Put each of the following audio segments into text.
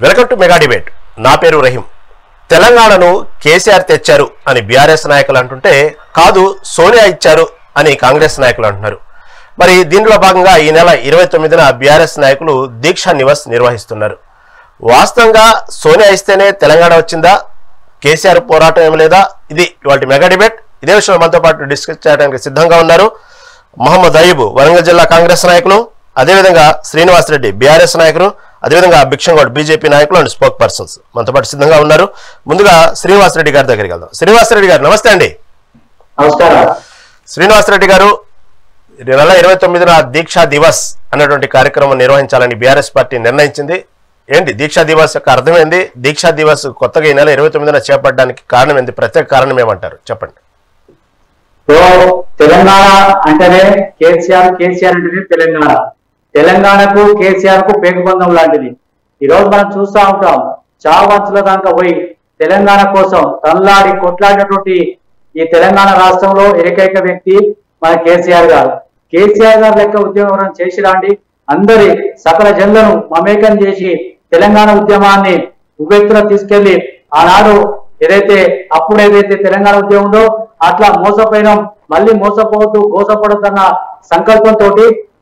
Welcome to mega debate. నా పేరు రహీం. తెలంగాణను కేసీఆర్ తెచ్చారు అని బీఆర్ఎస్ నాయకులు అంటుంటే, కాదు సోనియా ఇచ్చారు అని కాంగ్రెస్ నాయకులు అంటున్నారు. మరి దీనిలో భాగంగా ఈ నెల 29న బీఆర్ఎస్ నాయకులు దీక్షా నివాస్ నిర్వహిస్తున్నారు. వాస్తవంగా సోనియా ఇస్తేనే తెలంగాణ వచ్చిందా, కేసీఆర్ పోరాటం ఏమి లేదా? ఇది ఇవాళ మెగా డిబేట్. ఇదే విషయంలో మనతో పాటు డిస్కస్ చేయడానికి సిద్ధంగా ఉన్నారు మహమ్మద్ అయ్యూబ్, వరంగల్ జిల్లా కాంగ్రెస్ నాయకులు, అదేవిధంగా శ్రీనివాస్ రెడ్డి బీఆర్ఎస్ నాయకులు, అదేవిధంగా భిక్షంగౌడ్ బీజేపీ నాయకులు అండ్ స్పోక్ పర్సన్స్ మనతో పాటు సిద్ధంగా ఉన్నారు. ముందుగా శ్రీనివాస్ రెడ్డి గారి దగ్గరికి వెళ్దాం. శ్రీనివాస్ రెడ్డి గారు నమస్తే అండి. నమస్కారం. శ్రీనివాస్ రెడ్డి గారు, నెల 29న దీక్షా దివస్ అన్నటువంటి కార్యక్రమం నిర్వహించాలని బీఆర్ఎస్ పార్టీ నిర్ణయించింది. ఏంటి దీక్షా దివస్ యొక్క అర్థమైంది? దీక్షా దివస్ కొత్తగా ఈ నెల 29న చేపట్టడానికి కారణం ఏంటి? ప్రత్యేక కారణం ఏమంటారు చెప్పండి. తెలంగాణ అంటేనే కేసీఆర్, కేసీఆర్ అంటేనే తెలంగాణ. తెలంగాణకు కేసీఆర్ కు పేగుబంధం లాంటిది. ఈ రోజు మనం చూస్తూ ఉంటాం, చావంచుల దాకా పోయి తెలంగాణ కోసం తనలాడి కొట్లాడినటువంటి ఈ తెలంగాణ రాష్ట్రంలో ఏకైక వ్యక్తి మన కేసీఆర్ గారు. కేసీఆర్ గారు లెక్క ఉద్యమం చేసిరాండి, అందరి సకల జనులను మమేకం చేసి తెలంగాణ ఉద్యమాన్ని ఉవ్వెత్తున తీసుకెళ్లి ఆనాడు అప్పుడు ఏదైతే తెలంగాణ ఉద్యమం ఉందో అట్లా మోసపోయినాం, మళ్ళీ మోసపోవద్దు, గోసపడద్దన్న సంకల్పంతో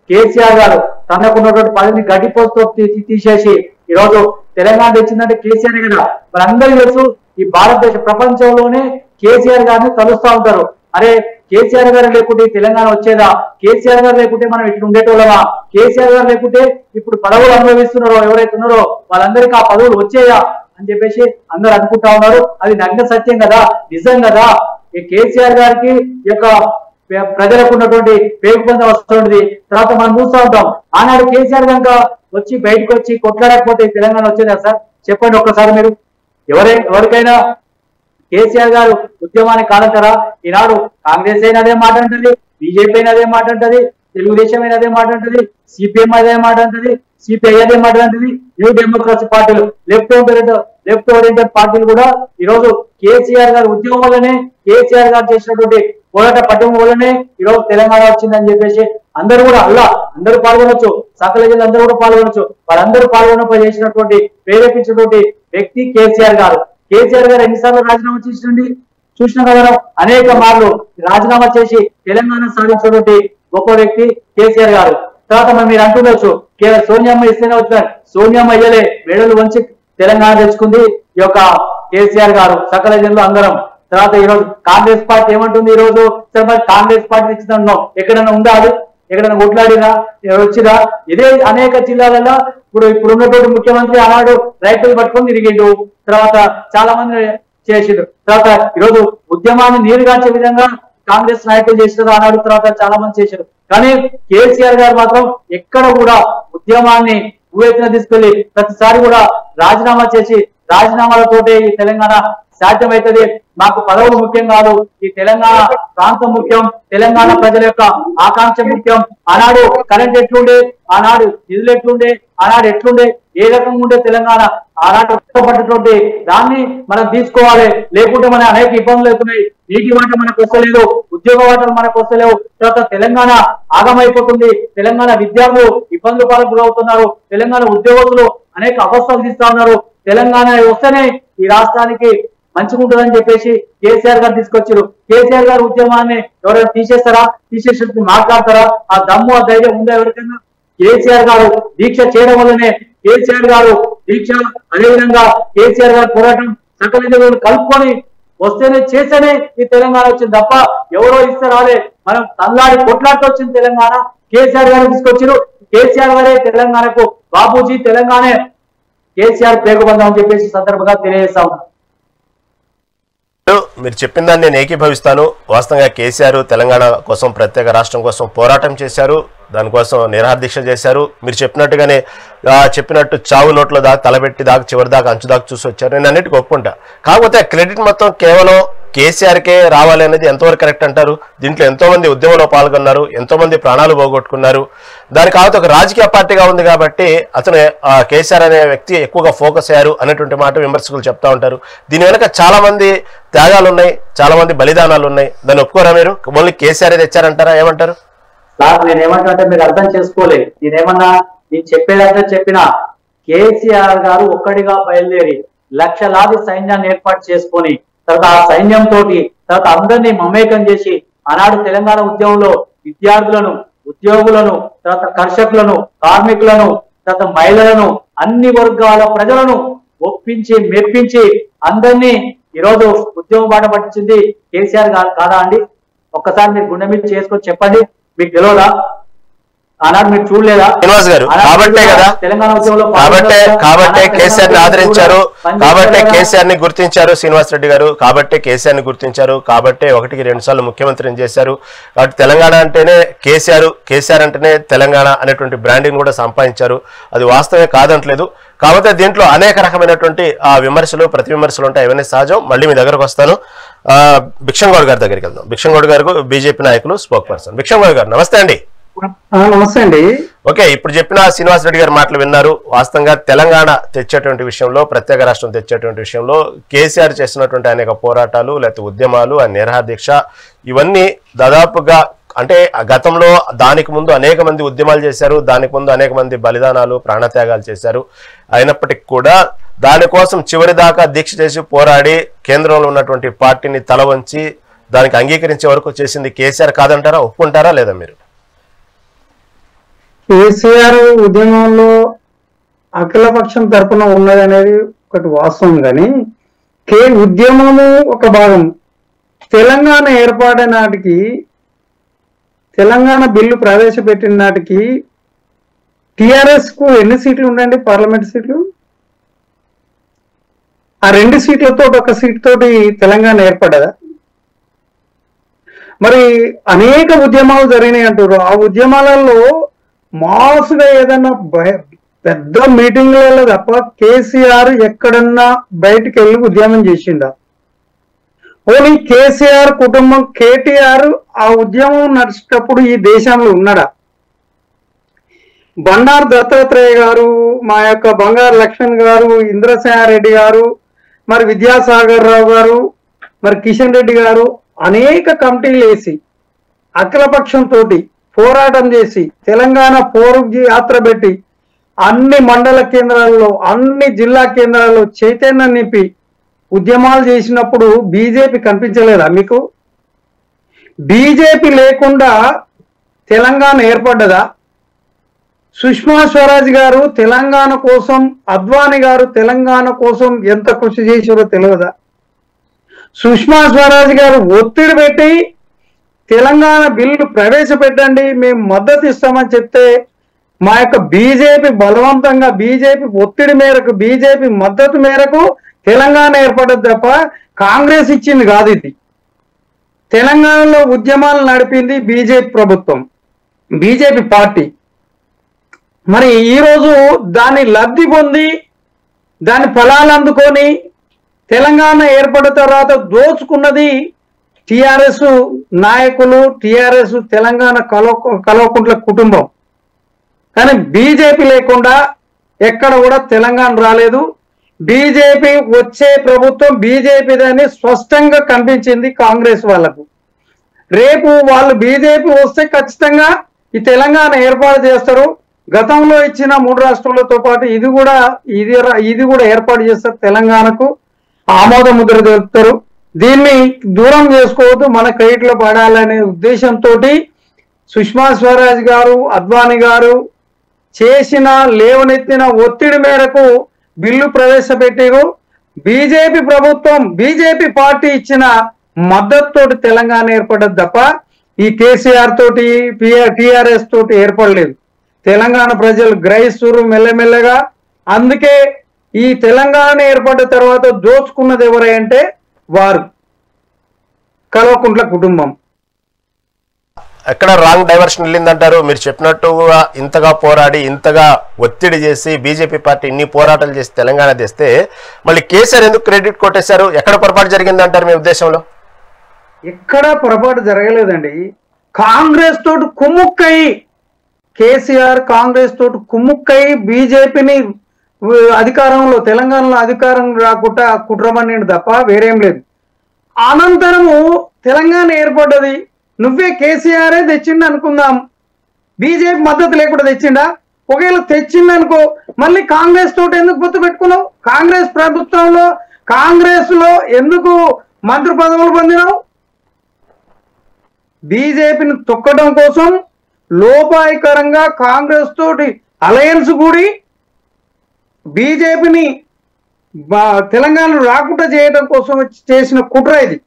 కేసీఆర్ గారు తనకున్నటువంటి పదవిని గడ్డిపోస్తూ తీసేసి ఈరోజు తెలంగాణ తెచ్చిందంటే కేసీఆర్ కదా. మరి అందరికీ తెలుసు, ఈ భారతదేశ ప్రపంచంలోనే కేసీఆర్ గారిని తలుస్తూ ఉంటారు. అరే కేసీఆర్ గారు లేకుంటే తెలంగాణ వచ్చేదా, కేసీఆర్ గారు లేకుంటే మనం ఇట్లా ఉండేటోళ్ళమా, కేసీఆర్ గారు లేకుంటే ఇప్పుడు పదవులు అనుభవిస్తున్నారో ఎవరైతే ఉన్నారో వాళ్ళందరికీ ఆ పదవులు వచ్చేయా అని చెప్పేసి అందరు అనుకుంటా ఉన్నారు. అది నగ్న సత్యం కదా, నిజం కదా. ఈ కేసీఆర్ గారికి యొక్క ప్రజలకు ఉన్నటువంటి పేగుబంధం వస్తుంది. తర్వాత మనం చూస్తూ ఉంటాం, ఆనాడు కేసీఆర్ కనుక వచ్చి బయటకు వచ్చి కొట్లాడకపోతే తెలంగాణ వచ్చేదా సార్? చెప్పండి ఒక్కసారి మీరు. ఎవరికైనా కేసీఆర్ గారు ఉద్యమాన్ని కాదంటారా? ఈనాడు కాంగ్రెస్ అయినా అదే మాట అంటది, బీజేపీ అయినా అదే మాట అంటది, తెలుగుదేశం అయినా అదే మాట అంటది, సిపిఎం అదే మాట అంటది, సిపిఐ అదే మాట అంటది, న్యూ డెమోక్రసీ పార్టీలు, లెఫ్ట్ ఓరియంటెడ్ పార్టీలు కూడా ఈరోజు కేసీఆర్ గారి ఉద్యమం వల్లనే, కేసీఆర్ గారు చేసినటువంటి పోరాట పట్టణం వల్లనే ఈరోజు తెలంగాణ వచ్చిందని చెప్పేసి అందరూ పాల్గొనొచ్చు, సకల జిల్లా అందరూ కూడా పాల్గొనొచ్చు. వాళ్ళందరూ పాల్గొనప్పుడు చేసినటువంటి ప్రేరేపించినటువంటి వ్యక్తి కేసీఆర్ గారు. కేసీఆర్ గారు ఎన్నిసార్లు రాజీనామా చేసినండి చూసినా కదా, అనేక మార్లు రాజీనామా చేసి తెలంగాణ సాధించినటువంటి గొప్ప వ్యక్తి కేసీఆర్ గారు. తర్వాత మీరు అంటుండొచ్చు సోనియమ్మ ఇస్తేనే వచ్చారు, సోనియమ్మ అయ్యలే, మెడలు వంచి తెలంగాణ తెచ్చుకుంది ఈ యొక్క కేసీఆర్ గారు, సకల జిల్లా అందరం. తర్వాత ఈరోజు కాంగ్రెస్ పార్టీ ఏమంటుంది? ఈ రోజు సరే మరి కాంగ్రెస్ పార్టీ తెచ్చిందన్నాం, ఎక్కడైనా ఉందా? అది ఎక్కడైనా కొట్లాడినా వచ్చిరా? ఇదే అనేక జిల్లాలలో ఇప్పుడు ఉన్నటువంటి ముఖ్యమంత్రి ఆనాడు రైతులు పట్టుకొని తిరిగిండు, తర్వాత చాలా మంది చేసిండు. తర్వాత ఈరోజు ఉద్యమాన్ని నీరుగార్చే విధంగా కాంగ్రెస్ నాయకులు చేసినారు ఆనాడు, తర్వాత చాలా మంది చేశారు. కానీ కేసీఆర్ గారు మాత్రం ఎక్కడ కూడా ఉద్యమాన్ని ఉవ్వెత్తున తీసుకెళ్లి ప్రతిసారి కూడా రాజీనామా చేసి, రాజీనామాలతోటే ఈ తెలంగాణ సాధ్యమవుతుంది, మాకు పదవులు ముఖ్యం కాదు, ఈ తెలంగాణ ప్రాంతం ముఖ్యం, తెలంగాణ ప్రజల యొక్క ఆకాంక్ష ముఖ్యం. ఆనాడు కరెంట్ ఎట్లుండే, ఆనాడు నిధులు ఎట్లుండే, ఆనాడు ఎట్లుండే, ఏ రకంగా ఉండే తెలంగాణ, ఆనాడు పడ్డటువంటి దాన్ని మనం తీసుకోవాలి. లేకుంటే మన అనేక ఇబ్బందులు అవుతున్నాయి. నీటి వాటర్ మనకు వస్తలేదు, ఉద్యోగ వాటలు మనకు వస్తలేవు. తర్వాత తెలంగాణ ఆగమైపోతుంది, తెలంగాణ విద్యార్థులు ఇబ్బందులు పాల్గొనవుతున్నారు, తెలంగాణ ఉద్యోగస్తులు అనేక అవస్థలు తీస్తా ఉన్నారు. తెలంగాణ వస్తేనే ఈ రాష్ట్రానికి మంచిగా ఉంటుందని చెప్పేసి కేసీఆర్ గారు తీసుకొచ్చారు. కేసీఆర్ గారు ఉద్యమాన్ని ఎవరైనా తీసేసి మాట్లాడతారా? ఆ దమ్ము, ఆ ధైర్యం ఉందా ఎవరికైనా? కేసీఆర్ గారు దీక్ష చేయడం వల్లనే, కేసీఆర్ గారు దీక్ష, అదేవిధంగా కేసీఆర్ గారు పోరాటం సకల కలుపుకొని వస్తేనే చేస్తేనే ఈ తెలంగాణ వచ్చింది తప్ప ఎవరో ఇస్తే రాలే. మనం తల్లాడి కొట్లాడుతూ వచ్చింది తెలంగాణ. కేసీఆర్ గారు తీసుకొచ్చారు. కేసీఆర్ గారే తెలంగాణకు బాబూజీ, తెలంగాణ కేసీఆర్ పేగుబంధం అని చెప్పేసి సందర్భంగా తెలియజేస్తాం. మీరు చెప్పిన దాన్ని నేను ఏకీభవిస్తాను. వాస్తవంగా కేసీఆర్ తెలంగాణ కోసం, ప్రత్యేక రాష్ట్రం కోసం పోరాటం చేశారు, దానికోసం నిరాహార దీక్ష చేశారు. మీరు చెప్పినట్టుగానే చెప్పినట్టు చావు నోట్లో దాకా తలబెట్టి దాకా చివరి దాకా అంచు దాకా చూసి వచ్చారు. నేను అన్నిటికీ ఒప్పుకుంటా. కాకపోతే క్రెడిట్ మొత్తం కేవలం కేసీఆర్కే రావాలి అనేది ఎంతవరకు కరెక్ట్ అంటారు? దీంట్లో ఎంతో మంది ఉద్యమంలో పాల్గొన్నారు, ఎంతో మంది ప్రాణాలు పోగొట్టుకున్నారు. దాని కాకపోతే ఒక రాజకీయ పార్టీగా ఉంది కాబట్టి అతను కేసీఆర్ అనే వ్యక్తి ఎక్కువగా ఫోకస్ అయ్యారు అనేటువంటి మాట విమర్శకులు చెప్తా ఉంటారు. దీని వెనక చాలా మంది త్యాగాలు ఉన్నాయి, చాలా మంది బలిదానాలు ఉన్నాయి. దాన్ని ఒప్పుకోరా మీరు? ఓన్లీ కేసీఆర్ తెచ్చారంటారా? ఏమంటారు? సార్ నేనేమంటే మీరు అర్థం చేసుకోలేదు. నేను చెప్పేదంటే చెప్పినా కేసీఆర్ గారు ఒక్కడిగా బయలుదేరి లక్షలాది సైన్యాన్ని ఏర్పాటు చేసుకొని తర్వాత ఆ సైన్యంతో తర్వాత అందరినీ మమేకం చేసి ఆనాడు తెలంగాణ ఉద్యమంలో విద్యార్థులను, ఉద్యోగులను, తర్వాత కర్షకులను, కార్మికులను, తర్వాత మహిళలను, అన్ని వర్గాల ప్రజలను ఒప్పించి మెప్పించి అందరినీ ఈరోజు ఉద్యమం బాట పట్టించింది కేసీఆర్ గారు కాదా అండి? ఒక్కసారి మీరు గుండె మీద చేసుకొని చెప్పండి, మీకు తెలియదా? ఆనాడు మీరు చూడలేదా? శ్రీనివాస్ గారు కాబట్టే కదా, తెలంగాణ ఉద్యమంలో కాబట్టే కేసీఆర్ ని ఆదరించారు, కాబట్టే కేసీఆర్ ని గుర్తించారు శ్రీనివాస్ రెడ్డి గారు, కాబట్టే కేసీఆర్ ని గుర్తించారు, కాబట్టే 1-2 సార్లు ముఖ్యమంత్రిని చేశారు. కాబట్టి తెలంగాణ అంటేనే కేసీఆర్ అంటేనే తెలంగాణ అనేటువంటి బ్రాండింగ్ కూడా సంపాదించారు. అది వాస్తవమే కాదంటలేదు. కాబట్టి దీంట్లో అనేక రకమైనటువంటి విమర్శలు, ప్రతి విమర్శలు ఉంటాయి. అవన్నీ సహజం. మళ్ళీ మీ దగ్గరకు వస్తాను. భిక్షంగౌడ్ గారి దగ్గరికి వెళ్దాం. భిక్షంగౌడ్ గారు బీజేపీ నాయకులు, స్పోక్ పర్సన్. భిక్షంగౌడ్ గారు నమస్తే అండి. నమస్తే అండి. ఓకే, ఇప్పుడు చెప్పిన శ్రీనివాస్ రెడ్డి గారి మాటలు విన్నారు. వాస్తవంగా తెలంగాణ తెచ్చేటువంటి విషయంలో, ప్రత్యేక రాష్ట్రం తెచ్చేటువంటి విషయంలో కేసీఆర్ చేసినటువంటి అనేక పోరాటాలు, లేకపోతే ఉద్యమాలు, ఆ నిరాహార దీక్ష, ఇవన్నీ దాదాపుగా అంటే గతంలో దానికి ముందు అనేక మంది ఉద్యమాలు చేశారు, దానికి ముందు అనేక మంది బలిదానాలు, ప్రాణత్యాగాలు చేశారు. అయినప్పటికీ కూడా దానికోసం చివరి దాకా దీక్ష చేసి పోరాడి కేంద్రంలో ఉన్నటువంటి పార్టీని తల వంచి దానికి అంగీకరించే వరకు చేసింది కేసీఆర్ కాదంటారా? ఒప్పుకుంటారా లేదా మీరు? కేసీఆర్ ఉద్యమంలో అఖిలపక్షం తరపున ఉన్నది అనేది ఒకటి వాస్తవం, కానీ ఉద్యమము ఒక భాగం. తెలంగాణ ఏర్పాటు నాటికి, తెలంగాణ బిల్లు ప్రవేశపెట్టిన నాటికి టిఆర్ఎస్ కు ఎన్ని సీట్లు ఉండండి? పార్లమెంట్ సీట్లు. ఆ 2 సీట్లతో, 1 సీట్ తోటి తెలంగాణ ఏర్పడ్డదా? మరి అనేక ఉద్యమాలు జరిగినాయి అంటారు. ఆ ఉద్యమాలలో మాసుగా ఏదన్నా పెద్ద మీటింగ్లలో తప్ప కేసీఆర్ ఎక్కడన్నా బయటికి వెళ్ళి ఉద్యమం చేసిండా? ఓన్లీ కేసీఆర్ కుటుంబం, కేటీఆర్ ఆ ఉద్యమం నడిచేటప్పుడు ఈ దేశంలో ఉన్నాడా? బండారు దత్తాత్రేయ గారు, మా యొక్క బంగారు లక్ష్మణ్ గారు, ఇంద్రసేనారెడ్డి గారు, మరి విద్యాసాగర్ రావు గారు, మరి కిషన్ రెడ్డి గారు అనేక కమిటీలు వేసి అఖిలపక్షంతో పోరాటం చేసి తెలంగాణ పోరు యాత్ర పెట్టి అన్ని మండల కేంద్రాల్లో, అన్ని జిల్లా కేంద్రాల్లో చైతన్యం నింపి ఉద్యమాలు చేసినప్పుడు బీజేపీ కనిపించలేదా మీకు? బీజేపీ లేకుండా తెలంగాణ ఏర్పడ్డదా? సుష్మా స్వరాజ్ గారు తెలంగాణ కోసం, అద్వానీ గారు తెలంగాణ కోసం ఎంత కృషి చేశారో తెలియదా? సుష్మా స్వరాజ్ గారు ఒత్తిడి పెట్టి తెలంగాణ బిల్లు ప్రవేశపెట్టండి, మేము మద్దతు ఇస్తామని చెప్తే మా యొక్క బీజేపీ బలవంతంగా, బీజేపీ ఒత్తిడి మేరకు, బీజేపీ మద్దతు మేరకు తెలంగాణ ఏర్పడదు తప్ప కాంగ్రెస్ ఇచ్చింది కాదు. ఇది తెలంగాణలో ఉద్యమాలు నడిపింది బీజేపీ ప్రభుత్వం, బీజేపీ పార్టీ. మరి ఈరోజు దాన్ని లబ్ధి పొంది దాని ఫలాలు అందుకొని తెలంగాణ ఏర్పడిన తర్వాత దోచుకున్నది టిఆర్ఎస్ నాయకులు, టిఆర్ఎస్ తెలంగాణ కల్వకుంట్ల కుటుంబం. కానీ బీజేపీ లేకుండా ఎక్కడ కూడా తెలంగాణ రాలేదు. బీజేపీ వచ్చే ప్రభుత్వం బీజేపీదని స్పష్టంగా కనిపించింది కాంగ్రెస్ వాళ్లకు. రేపు వాళ్ళు బీజేపీ వస్తే ఖచ్చితంగా ఈ తెలంగాణ ఏర్పాటు చేస్తారు. గతంలో ఇచ్చిన 3 రాష్ట్రాలతో పాటు ఇది కూడా ఏర్పాటు చేస్తారు. తెలంగాణకు ఆమోద ముద్ర తెలుపుతారు. దీన్ని దూరం చేసుకోవద్దు, మన క్రెడిట్లో పడాలనే ఉద్దేశంతో సుష్మా స్వరాజ్ గారు, అద్వానీ గారు చేసిన లేవనెత్తిన ఒత్తిడి మేరకు బిల్లు ప్రవేశపెట్టారు. బీజేపీ ప్రభుత్వం, బీజేపీ పార్టీ ఇచ్చిన మద్దతుతోటి తెలంగాణ ఏర్పడ్డది తప్ప ఈ కేసీఆర్ తోటి, టిఆర్ఎస్ తోటి ఏర్పడలేదు. తెలంగాణ ప్రజలు గ్రహిస్తున్నారు మెల్లమెల్లగా. అందుకే ఈ తెలంగాణ ఏర్పడ్డ తర్వాత దోచుకున్నది ఎవరంటే వారు కల్వకుంట్ల కుటుంబం. ఎక్కడ రాంగ్ డైవర్షన్ వెళ్ళిందంటారు? మీరు చెప్పినట్టుగా ఇంతగా పోరాడి, ఇంతగా ఒత్తిడి చేసి బీజేపీ పార్టీ ఇన్ని పోరాటాలు చేసి తెలంగాణ తెస్తే మళ్ళీ కేసీఆర్ ఎందుకు క్రెడిట్ కొట్టేశారు? ఎక్కడ పొరపాటు జరిగిందంటారు మీ ఉద్దేశంలో? ఎక్కడ పొరపాటు జరగలేదండి. కాంగ్రెస్ తోటి కుమ్ముక్కై, కేసీఆర్ కాంగ్రెస్ తోటి కుమ్ముక్కై బీజేపీని అధికారంలో, తెలంగాణలో అధికారం రాకుండా కుట్రమనేది తప్ప వేరేం లేదు. అనంతరము తెలంగాణ ఏర్పడ్డది. నువ్వే కేసీఆరే తెచ్చిండు అనుకుందాం, బీజేపీ మద్దతు లేకుండా తెచ్చిండా? ఒకవేళ తెచ్చిందనుకో మళ్ళీ కాంగ్రెస్ తోటి ఎందుకు పొత్తు పెట్టుకున్నావు? కాంగ్రెస్ ప్రభుత్వంలో కాంగ్రెస్ లో ఎందుకు మంత్రి పదవులు పొందినావు? బీజేపీని తొక్కడం కోసం లోపాయికరంగా కాంగ్రెస్ తోటి అలయన్స్ కూడి బీజేపీని తెలంగాణలో రాకుండా చేయడం కోసం చేసిన కుట్ర ఇది.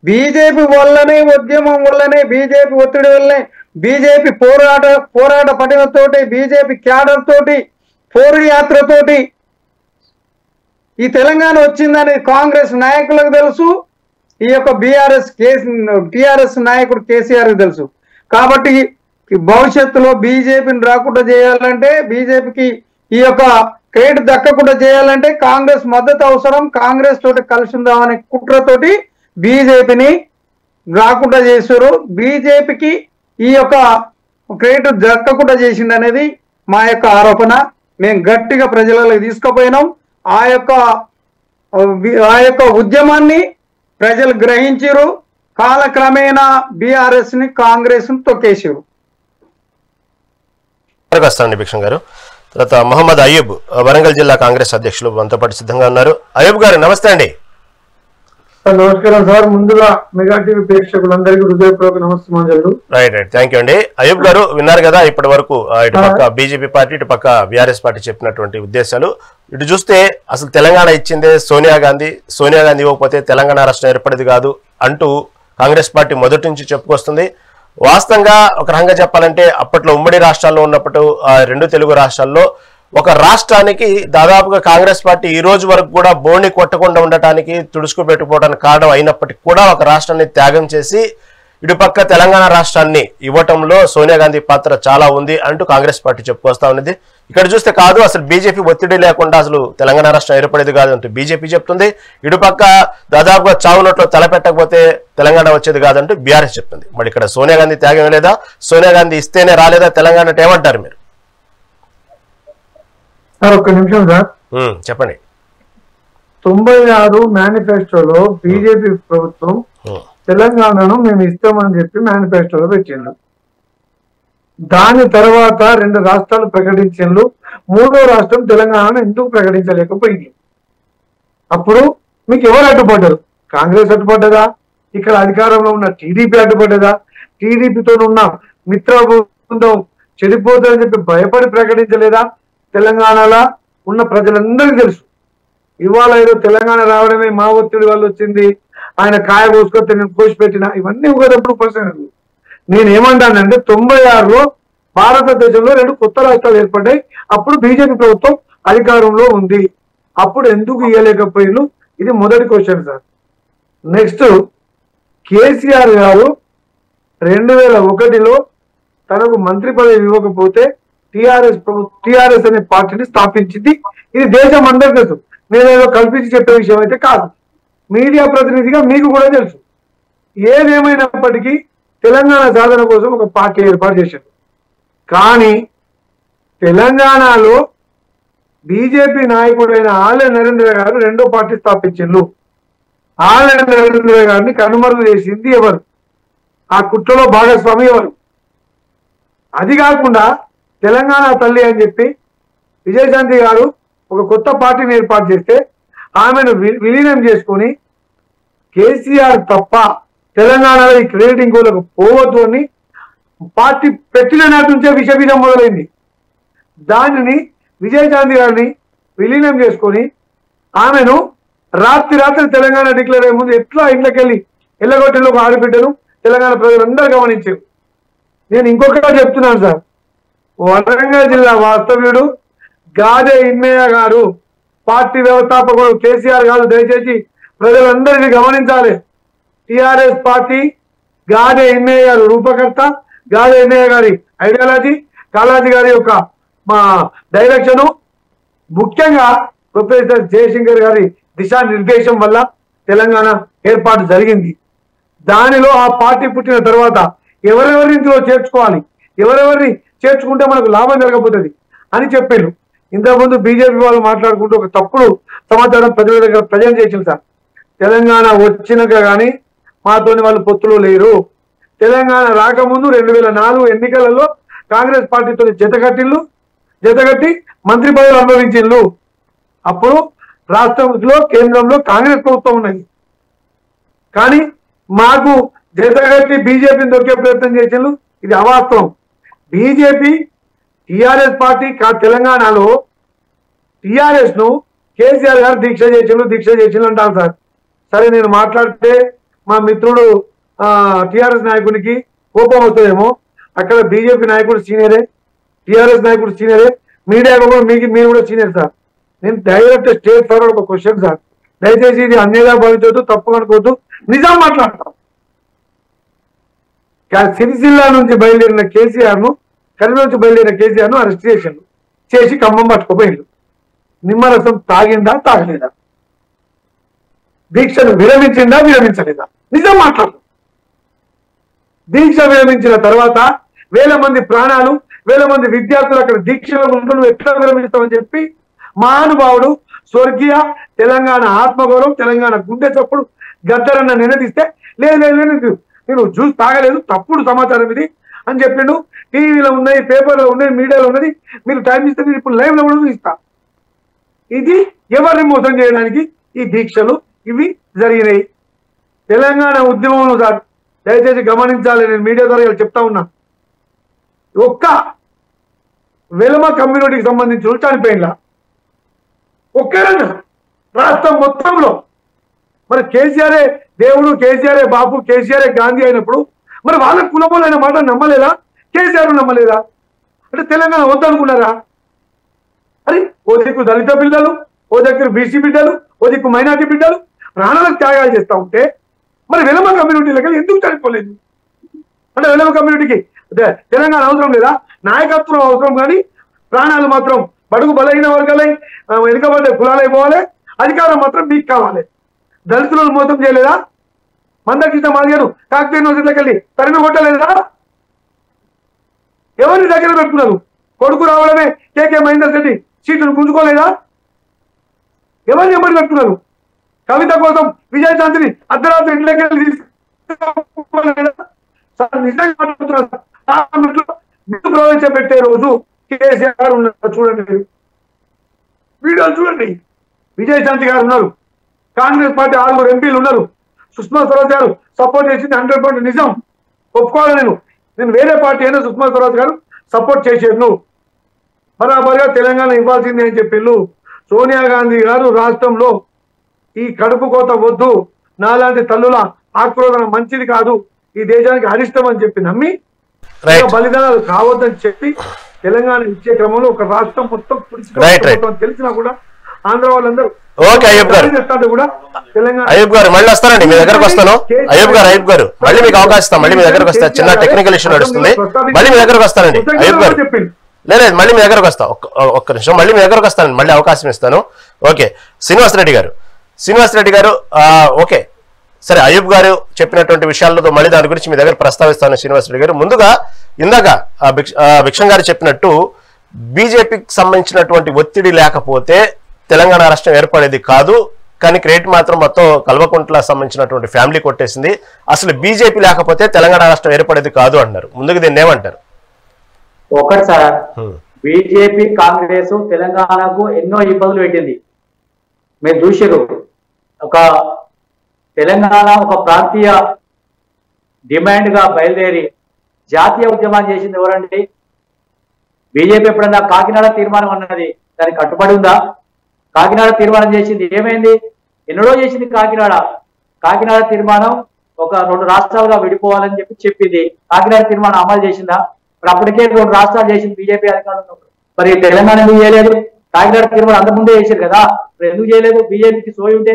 బీజేపీ వల్లనే, ఉద్యమం వల్లనే, బీజేపీ ఒత్తిడి వల్లనే, బీజేపీ పోరాట పటిమతోటి, బీజేపీ క్యాడర్ తోటి, పోరు యాత్రతోటి ఈ తెలంగాణ వచ్చిందని కాంగ్రెస్ నాయకులకు తెలుసు, ఈ యొక్క టిఆర్ఎస్ నాయకుడు కేసీఆర్ తెలుసు. కాబట్టి భవిష్యత్తులో బీజేపీని రాకుండా చేయాలంటే, బీజేపీకి ఈ యొక్క క్రెడిట్ దక్కకుండా చేయాలంటే కాంగ్రెస్ మద్దతు అవసరం. కాంగ్రెస్ తోటి కలిసి ఉందామనే కుట్రతోటి బీజేపీని రాకుండా చేశారు. బీజేపీకి ఈ యొక్క క్రెడిట్ దక్కకుండా చేసింది అనేది మా యొక్క ఆరోపణ. మేము గట్టిగా ప్రజలకు తీసుకుపోయినాం. ఆ యొక్క ఉద్యమాన్ని ప్రజలు గ్రహించారు. కాలక్రమేణా బీఆర్ఎస్ ని కాంగ్రెస్ ని తొక్కేసారు. వస్తానండి భిక్షం గారు. తర్వాత మహమ్మద్ అయ్యూబ్, వరంగల్ జిల్లా కాంగ్రెస్ అధ్యక్షులు మనతో పాటు సిద్ధంగా ఉన్నారు. అయ్యూబ్ గారు నమస్తే అండి. నమస్కారం సార్. ముందుగా మెగా టీవీ ప్రేక్షకులందరికీ హృదయపూర్వక నమస్కారాలు. రైట్ థ్యాంక్ యూ అండి. అయ్యూబ్ గారు విన్నారు కదా ఇప్పటి వరకు ఇటు పక్క బీజేపీ పార్టీ, ఇటు పక్క బీఆర్ఎస్ పార్టీ చెప్పినటువంటి ఉద్దేశాలు. ఇటు చూస్తే అసలు తెలంగాణ ఇచ్చిందే సోనియా గాంధీ ఇవ్వకపోతే తెలంగాణ రాష్ట్రం ఏర్పడేది కాదు అంటూ కాంగ్రెస్ పార్టీ మొదటి నుంచి చెప్పుకొస్తుంది. వాస్తవంగా ఒక రకంగా చెప్పాలంటే అప్పట్లో ఉమ్మడి రాష్ట్రాల్లో ఉన్నప్పుడు రెండు తెలుగు రాష్ట్రాల్లో ఒక రాష్ట్రానికి దాదాపుగా కాంగ్రెస్ పార్టీ ఈ రోజు వరకు కూడా బోణి కొట్టకుండా ఉండటానికి, తుడుచుకు పెట్టుకోవడానికి కారణం అయినప్పటికీ కూడా ఒక రాష్ట్రాన్ని త్యాగం చేసి ఇటుపక్క తెలంగాణ రాష్ట్రాన్ని ఇవ్వటంలో సోనియా గాంధీ పాత్ర చాలా ఉంది అంటూ కాంగ్రెస్ పార్టీ చెప్పుకొస్తా ఉన్నది. ఇక్కడ చూస్తే కాదు, అసలు బీజేపీ ఒత్తిడి లేకుండా అసలు తెలంగాణ రాష్ట్రం ఏర్పడేది కాదు అంటూ బీజేపీ చెప్తుంది. ఇటుపక్క దాదాపుగా చావునోట్లో తలపెట్టకపోతే తెలంగాణ వచ్చేది కాదంటూ బీఆర్ఎస్ చెప్తుంది. మరి ఇక్కడ సోనియా గాంధీ త్యాగం లేదా? సోనియా గాంధీ ఇస్తేనే రాలేదా తెలంగాణ అంటే ఏమంటారు మీరు? సార్ ఒక్క నిమిషం సార్, చెప్పండి. 96 మేనిఫెస్టోలో బీజేపీ ప్రభుత్వం తెలంగాణను మేము ఇస్తామని చెప్పి మేనిఫెస్టోలో పెట్టిండు. దాని తర్వాత 2 రాష్ట్రాలు ప్రకటించిండ్రు. 3వ రాష్ట్రం తెలంగాణను ఎందుకు ప్రకటించలేకపోయింది? అప్పుడు మీకు ఎవరు అడ్డుపడ్డారు? కాంగ్రెస్ అడ్డుపడ్డదా? ఇక్కడ అధికారంలో ఉన్న టీడీపీ అడ్డుపడ్డదా? టీడీపీతో ఉన్న మిత్ర బృందం చెడిపోతుందని చెప్పి భయపడి ప్రకటించలేదా? తెలంగాణలో ఉన్న ప్రజలందరికీ తెలుసు. ఇవాళ ఏదో తెలంగాణ రావడమే మా ఒత్తిడి వల్ల వచ్చింది, ఆయన కాయ కోసుకొస్తే నేను కోసి పెట్టిన, ఇవన్నీ ఒకటప్పుడు ప్రశ్నలు. నేను ఏమంటానంటే 96లో భారతదేశంలో 2 కొత్త రాష్ట్రాలు ఏర్పడ్డాయి. అప్పుడు బీజేపీ ప్రభుత్వం అధికారంలో ఉంది. అప్పుడు ఎందుకు ఇవ్వలేకపోయినా? ఇది మొదటి క్వశ్చన్ సార్. నెక్స్ట్, కేసీఆర్ గారు 2001లో తనకు మంత్రి పదవి ఇవ్వకపోతే టిఆర్ఎస్ అనే పార్టీని స్థాపించింది. ఇది దేశం అందరికీ తెలుసు. నేనేదో కల్పించి చెప్పే విషయం అయితే కాదు. మీడియా ప్రతినిధిగా మీకు కూడా తెలుసు. ఏదేమైనప్పటికీ తెలంగాణ సాధన కోసం ఒక పార్టీ ఏర్పాటు చేశారు. కానీ తెలంగాణలో బీజేపీ నాయకుడైన ఆళ్ల నరేంద్ర గారు 2వ పార్టీ స్థాపించిండ్రు. ఆళ్ల నరేంద్ర గారిని కనుమరుగు చేసింది ఎవరు? ఆ కుట్రలో భాగస్వామి ఎవరు? అది కాకుండా తెలంగాణ తల్లి అని చెప్పి విజయశాంతి గారు ఒక కొత్త పార్టీని ఏర్పాటు చేస్తే ఆమెను విలీనం చేసుకొని కేసీఆర్ తప్ప తెలంగాణలో ఈ క్రెడిట్ ఇంకోలకు పోవద్దు అని పార్టీ పెట్టిన నాటి నుంచే విషబీజం మొదలైంది. దానిని విజయశాంతి గారిని విలీనం చేసుకొని ఆమెను రాత్రి తెలంగాణ డిక్లేర్ అయ్యే ముందు ఎట్లా ఇంట్లోకెళ్ళి ఎల్లగొట్టెలో ఒక ఆడబిడ్డను తెలంగాణ ప్రజలందరూ గమనించారు. నేను ఇంకొకటి చెప్తున్నాను సార్. వరంగల్ జిల్లా వాస్తవ్యుడు గాదే ఇన్నయ్య గారు పార్టీ వ్యవస్థాపకుడు కేసీఆర్ గారు. దయచేసి ప్రజలందరినీ గమనించాలి. టిఆర్ఎస్ పార్టీ గాదే ఇన్నయ్య గారు రూపకర్త, గాదే ఇన్నయ్య గారి ఐడియాలజీ, కాళాజీ గారి యొక్క మా డైరెక్షను, ముఖ్యంగా ప్రొఫెసర్ జయశంకర్ గారి దిశానిర్దేశం వల్ల తెలంగాణ ఏర్పాటు జరిగింది. దానిలో ఆ పార్టీ పుట్టిన తర్వాత ఎవరెవరిని ఇందులో చేర్చుకోవాలి, ఎవరెవరిని చేర్చుకుంటే మనకు లాభం జరగబోతుంది అని చెప్పారు. ఇంతకుముందు బీజేపీ వాళ్ళు మాట్లాడుకుంటూ ఒక తప్పుడు సమాచారం ప్రజల దగ్గర ప్రజెంట్ చేసింది సార్. తెలంగాణ వచ్చినాక కానీ మాతోని వాళ్ళు పొత్తులో లేరు. తెలంగాణ రాకముందు 2004 ఎన్నికలలో కాంగ్రెస్ పార్టీతో జతకట్టిళ్ళు. జతగట్టి మంత్రి పదవులు అనుభవించిండ్రు. అప్పుడు రాష్ట్రంలో కేంద్రంలో కాంగ్రెస్ ప్రభుత్వం ఉన్నది. కానీ మాకు జతగట్టి బీజేపీని దొరికే ప్రయత్నం చేసిండ్రు. ఇది అవాస్తవం. బీజేపీ టిఆర్ఎస్ పార్టీ తెలంగాణలో టిఆర్ఎస్ ను కేసీఆర్ గారు దీక్ష చేసిండ్రు అంటారు సార్. సరే నేను మాట్లాడితే మా మిత్రుడు టిఆర్ఎస్ నాయకునికి కోపం వస్తుందేమో. అక్కడ బీజేపీ నాయకుడు సీనియరే, టిఆర్ఎస్ నాయకుడు సీనియరే, మీడియా కూడా మీరు కూడా సీనియర్ సార్. నేను డైరెక్ట్ స్టేట్ ఫార్వర్డ్ ఒక క్వశ్చన్ సార్, దయచేసి ఇది అన్యదా భావించవద్దు, తప్పు అనుకోవద్దు, నిజం మాట్లాడతాం. సిరిసిల్ల నుంచి బయలుదేరిన కేసీఆర్ ను, కరీంనగర్ నుంచి బయలుదేరిన కేసీఆర్ ను అరెస్ట్ చేసి ఖమ్మం పట్టుకుపోయిండు. నిమ్మరసం తాగిందా తాగలేదా, దీక్షను విరమించిందా విరమించలేదా, నిజం మాట్లాడు. దీక్ష విరమించిన తర్వాత వేల మంది ప్రాణాలు, వేల మంది విద్యార్థులు అక్కడ దీక్షలో ఉంటూ ఎట్లా విరమిస్తామని చెప్పి మహానుభావుడు స్వర్గీయ తెలంగాణ ఆత్మగౌరవం, తెలంగాణ గుండె చప్పుడు గద్దరన్న నినదిస్తే లేదు నేను జ్యూస్ తాగలేదు, తప్పుడు సమాచారం ఇది అని చెప్పిండు. టీవీలో ఉన్నాయి, పేపర్లో ఉన్నాయి, మీడియాలో ఉన్నది. మీరు టైం ఇస్తే మీరు ఇప్పుడు లైవ్ లో కూడా ఇస్తా. ఇది ఎవరిని మోసం చేయడానికి ఈ దీక్షలు ఇవి జరిగినాయి. తెలంగాణ ఉద్యమంలో సార్ దయచేసి గమనించాలి, నేను మీడియా ద్వారా చెప్తా ఉన్నా. ఒక్క వెలమ కమ్యూనిటీకి సంబంధించిన చనిపోయినలా ఒక్కరన్నా రాష్ట్రం మొత్తంలో. మరి కేసీఆరే దేవుడు, కేసీఆరే బాబు, కేసీఆరే గాంధీ అయినప్పుడు మరి వాళ్ళ కులములైన మాట నమ్మలేదా? కేసీఆర్ నమ్మలేదా? అంటే తెలంగాణ వద్దనుకున్నారా? అరే ఓ దిక్కు దళిత బిడ్డలు, ఓ దగ్గర బీసీ బిడ్డలు, ఓ దిక్కు మైనార్టీ బిడ్డలు ప్రాణాలకు త్యాగాలు చేస్తూ ఉంటే మరి వెలమ కమ్యూనిటీలకి ఎందుకు చనిపోలేదు? అంటే వెలమ కమ్యూనిటీకి తెలంగాణ అవసరం లేదా? నాయకత్వం అవసరం, కానీ ప్రాణాలు మాత్రం బడుగు బలహీన వర్గాలై వెనుకబడ్డ కులాలై పోవాలి, అధికారం మాత్రం మీకు కావాలి. దళితులను మోసం చేయలేదా? మందకృష్ణ మాదిగారు కాకతీయ యూనివర్సిటీలోకి వెళ్ళి తరిమి కొట్టలేదా? ఎవరిని దగ్గర పెట్టుకున్నారు? కొడుకు రావడమే కేకే మహేందర్ రెడ్డి సీటును గుంజుకోలేదా? ఎవరిని ఎవరు పెట్టుకున్నారు? కవిత కోసం విజయశాంతిని అర్ధరాత్రి ఇంట్లోకి వెళ్ళి ప్రవేశపెట్టే రోజు కేసీఆర్ ఉన్నారు. చూడండి, వీడియోలు చూడండి. విజయశాంతి గారు ఉన్నారు, కాంగ్రెస్ పార్టీ 6 ఎంపీలు ఉన్నారు, సుష్మా స్వరాజ్ గారు సపోర్ట్ చేసింది 100% నిజం, ఒప్పుకోవాలి. నేను వేరే పార్టీ అయినా సుష్మా స్వరాజ్ గారు సపోర్ట్ చేసేను, బరాబర్గా తెలంగాణ ఇవ్వాల్సిందే అని చెప్పిళ్ళు. సోనియా గాంధీ గారు రాష్ట్రంలో ఈ కడుపు కోత వద్దు, నాలాంటి తల్లుల ఆక్రోధన మంచిది కాదు, ఈ దేశానికి అరిష్టం అని చెప్పి నమ్మి బలిదానాలు కావద్దని చెప్పి తెలంగాణ ఇచ్చే క్రమంలో ఒక రాష్ట్రం మొత్తం తెలిసినా కూడా ఆంధ్ర వాళ్ళందరూ కూడా అయ్యూబ్ గారు మళ్ళీ వస్తారండి మీ దగ్గరకు వస్తాను. అయ్యూబ్ గారు మళ్ళీ మీకు అవకాశం ఇస్తాం, మళ్ళీ మీ దగ్గరకు వస్తా. చిన్న టెక్నికల్ ఇష్యూ నడుస్తుంది, మళ్ళీ మీ దగ్గరకు వస్తానండి. అయ్యూబ్ గారు లేదు మళ్ళీ మీ దగ్గరకు వస్తా, ఒక్క నిమిషం, మళ్ళీ మీ దగ్గరకు వస్తానండి, మళ్ళీ అవకాశం ఇస్తాను. ఓకే, శ్రీనివాసరెడ్డి గారు ఓకే సరే, అయ్యూబ్ గారు చెప్పినటువంటి విషయాలతో మళ్ళీ దాని గురించి మీ దగ్గర ప్రస్తావిస్తాను. శ్రీనివాసరెడ్డి గారు, ముందుగా ఇందాక భిక్షం గారు చెప్పినట్టు బీజేపీకి సంబంధించినటువంటి ఒత్తిడి లేకపోతే తెలంగాణ రాష్ట్రం ఏర్పడేది కాదు, కానీ క్రెడిట్ మాత్రం మొత్తం కల్వకుంట్ల సంబంధించినటువంటి ఫ్యామిలీ కొట్టేసింది. అసలు బీజేపీ లేకపోతే తెలంగాణ రాష్ట్రం ఏర్పడేది కాదు అంటున్నారు. ముందుకు దీన్ని ఏమంటారు? ఒకటి సార్, బీజేపీ కాంగ్రెస్ తెలంగాణకు ఎన్నో ఇబ్బందులు పెట్టింది. మీరు చూసారు, ఒక తెలంగాణ ఒక ప్రాంతీయ డిమాండ్ గా బయలుదేరి జాతీయ ఉద్యమాన్ని చేసింది ఎవరండి? బీజేపీ. ఎప్పుడన్నా కాకినాడ తీర్మానం అన్నది దానికి కట్టుబడి ఉందా? కాకినాడ తీర్మానం చేసింది ఏమైంది? ఎన్నడో చేసింది కాకినాడ తీర్మానం. ఒక 2 రాష్ట్రాలుగా విడిపోవాలని చెప్పింది. కాకినాడ తీర్మానం అమలు చేసిందా? మరి అప్పటికే 2 రాష్ట్రాలు చేసింది బీజేపీ అధికారంలో. మరి తెలంగాణ ఎందుకు చేయలేదు? కాకినాడ తీర్మానం అంతకుముందే చేశారు కదా, ఎందుకు చేయలేదు? బీజేపీకి సోయి ఉంటే.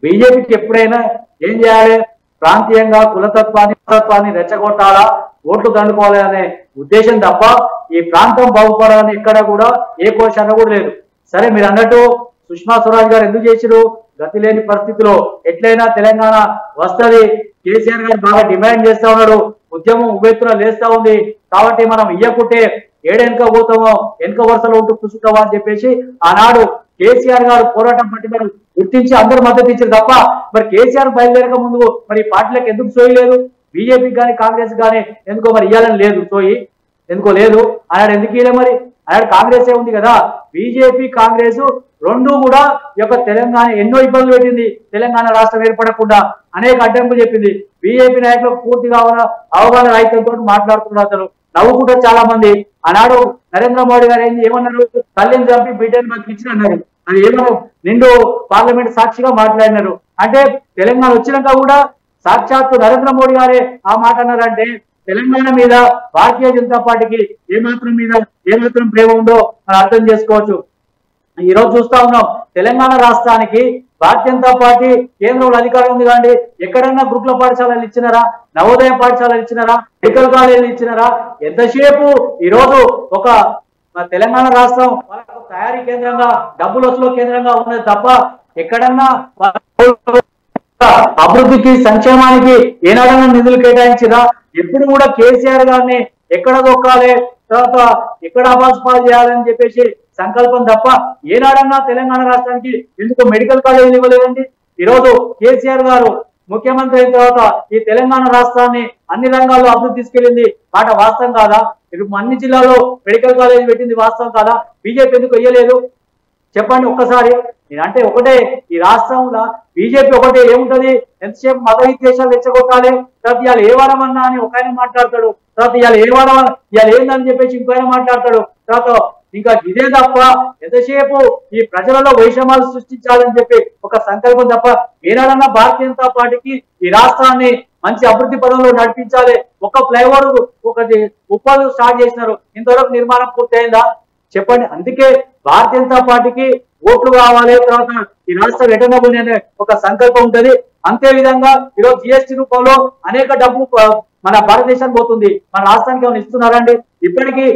బీజేపీకి ఎప్పుడైనా ఏం చేయాలి? ప్రాంతీయంగా కులతత్వాన్ని రెచ్చగొట్టాలా, ఓట్లు దండుకోవాలి అనే ఉద్దేశం తప్ప ఈ ప్రాంతం బాగుపడాలని ఎక్కడ కూడా ఏ కోశాన కూడా లేదు. సరే, మీరు అన్నట్టు సుష్మా స్వరాజ్ గారు ఎందుకు చేసిరు? గతి లేని పరిస్థితిలో ఎట్లయినా తెలంగాణ వస్తుంది, కేసీఆర్ గారు బాగా డిమాండ్ చేస్తా ఉన్నాడు, ఉద్యమం ఉవ్వెత్తున లేస్తా ఉంది, కాబట్టి మనం ఇయ్యకుంటే ఏడెనక పోతామో వెనక వరుసలో ఉంటూ కూర్చుంటామో అని చెప్పేసి ఆనాడు కేసీఆర్ గారు పోరాటం పట్టిమని గుర్తించి అందరూ మద్దతు ఇచ్చారు తప్ప మరి కేసీఆర్ బయలుదేరక ముందు మరి పార్టీలకు ఎందుకు సోయి లేదు? బీజేపీకి కానీ కాంగ్రెస్ కానీ ఎందుకో మరి ఇవ్వాలని లేదు, సోయి ఎందుకో లేదు. ఆనాడు ఎందుకు ఇయ్యలే? మరి అన్నాడు కాంగ్రెస్ ఉంది కదా. బీజేపీ కాంగ్రెస్ రెండు కూడా ఈ యొక్క తెలంగాణ ఎన్నో ఇబ్బందులు పెట్టింది. తెలంగాణ రాష్ట్రం ఏర్పడకుండా అనేక అడ్డంకులు చెప్పింది. బీజేపీ నాయకులకు పూర్తిగా అవగాహన రైతులతో మాట్లాడుతున్నారు. అసలు నవ్వుకుంటూ చాలా మంది ఆనాడు నరేంద్ర మోడీ గారు ఏమన్నారు, తల్లిని చంపి బిడ్డని మాకు ఇచ్చిన అన్నారు. అది ఏమో నిండు పార్లమెంట్ సాక్షిగా మాట్లాడినారు. అంటే తెలంగాణ వచ్చినాక కూడా సాక్షాత్తు నరేంద్ర మోడీ గారే ఆ మాట అన్నారంటే తెలంగాణ మీద భారతీయ జనతా పార్టీకి ఏమాత్రం ప్రేమ ఉందో మనం అర్థం చేసుకోవచ్చు. ఈ రోజు చూస్తా ఉన్నాం తెలంగాణ రాష్ట్రానికి భారతీయ జనతా పార్టీ కేంద్రంలో అధికారం ఉంది కానీ ఎక్కడన్నా గురుకుల పాఠశాలలు ఇచ్చినారా, నవోదయ పాఠశాలలు ఇచ్చినారా, మెడికల్ కాలేజీలు ఇచ్చినారా? ఎంతసేపు ఈ రోజు ఒక తెలంగాణ రాష్ట్రం వాళ్ళకు తయారీ కేంద్రంగా డబ్బులు వసూలు కేంద్రంగా ఉన్నది తప్ప ఎక్కడన్నా అభివృద్ధికి సంక్షేమానికి ఏనాడన్నా నిధులు కేటాయించిరా? ఎప్పుడు కూడా కేసీఆర్ గారిని ఎక్కడ దొక్కాలి, తర్వాత ఎక్కడ అబాస్పాలు చేయాలని చెప్పేసి సంకల్పం తప్ప ఏనాడన్నా తెలంగాణ రాష్ట్రానికి ఎందుకు మెడికల్ కాలేజీలు ఇవ్వలేదండి? ఈరోజు కేసీఆర్ గారు ముఖ్యమంత్రి అయిన తర్వాత ఈ తెలంగాణ రాష్ట్రాన్ని అన్ని రంగాల్లో అభివృద్ధి తీసుకెళ్లింది మాట వాస్తవం కాదా? అన్ని జిల్లాల్లో మెడికల్ కాలేజీ పెట్టింది వాస్తవం కాదా? బీజేపీ ఎందుకు వెయ్యలేదు చెప్పండి ఒక్కసారి. అంటే ఒకటే ఈ రాష్ట్రంలో బీజేపీ ఒకటే ఏముంటది, ఎంతసేపు మత విద్వేషాలు రెచ్చగొట్టాలి, తర్వాత ఇవాళ ఏ వారం అన్నా అని ఒక ఆయన మాట్లాడతాడు, తర్వాత ఇవాళ ఏ వారం ఇవాళ ఏందని చెప్పేసి ఇంకో ఆయన మాట్లాడతాడు, తర్వాత ఇంకా ఇదే తప్ప ఎంతసేపు ఈ ప్రజలలో వైషమ్యాలు సృష్టించాలని చెప్పి ఒక సంకల్పం తప్ప ఏనాడన్నా భారతీయ జనతా పార్టీకి ఈ రాష్ట్రాన్ని మంచి అభివృద్ధి పదంలో నడిపించాలి. ఒక ఫ్లైఓవర్ ఒకటి ఉపాధి స్టార్ట్ చేసినారు, ఇంతవరకు నిర్మాణం పూర్తయిందా చెప్పండి? అందుకే భారతీయ జనతా పార్టీకి ఓట్లు కావాలి, తర్వాత ఈ రాష్ట్రం ఎటనబోని అనే ఒక సంకల్పం ఉంటది. అంతే విధంగా ఈరోజు జిఎస్టీ రూపంలో అనేక డబ్బు మన భారతదేశానికి పోతుంది. మన రాష్ట్రానికి ఏమైనా ఇస్తున్నారండి? ఇప్పటికీ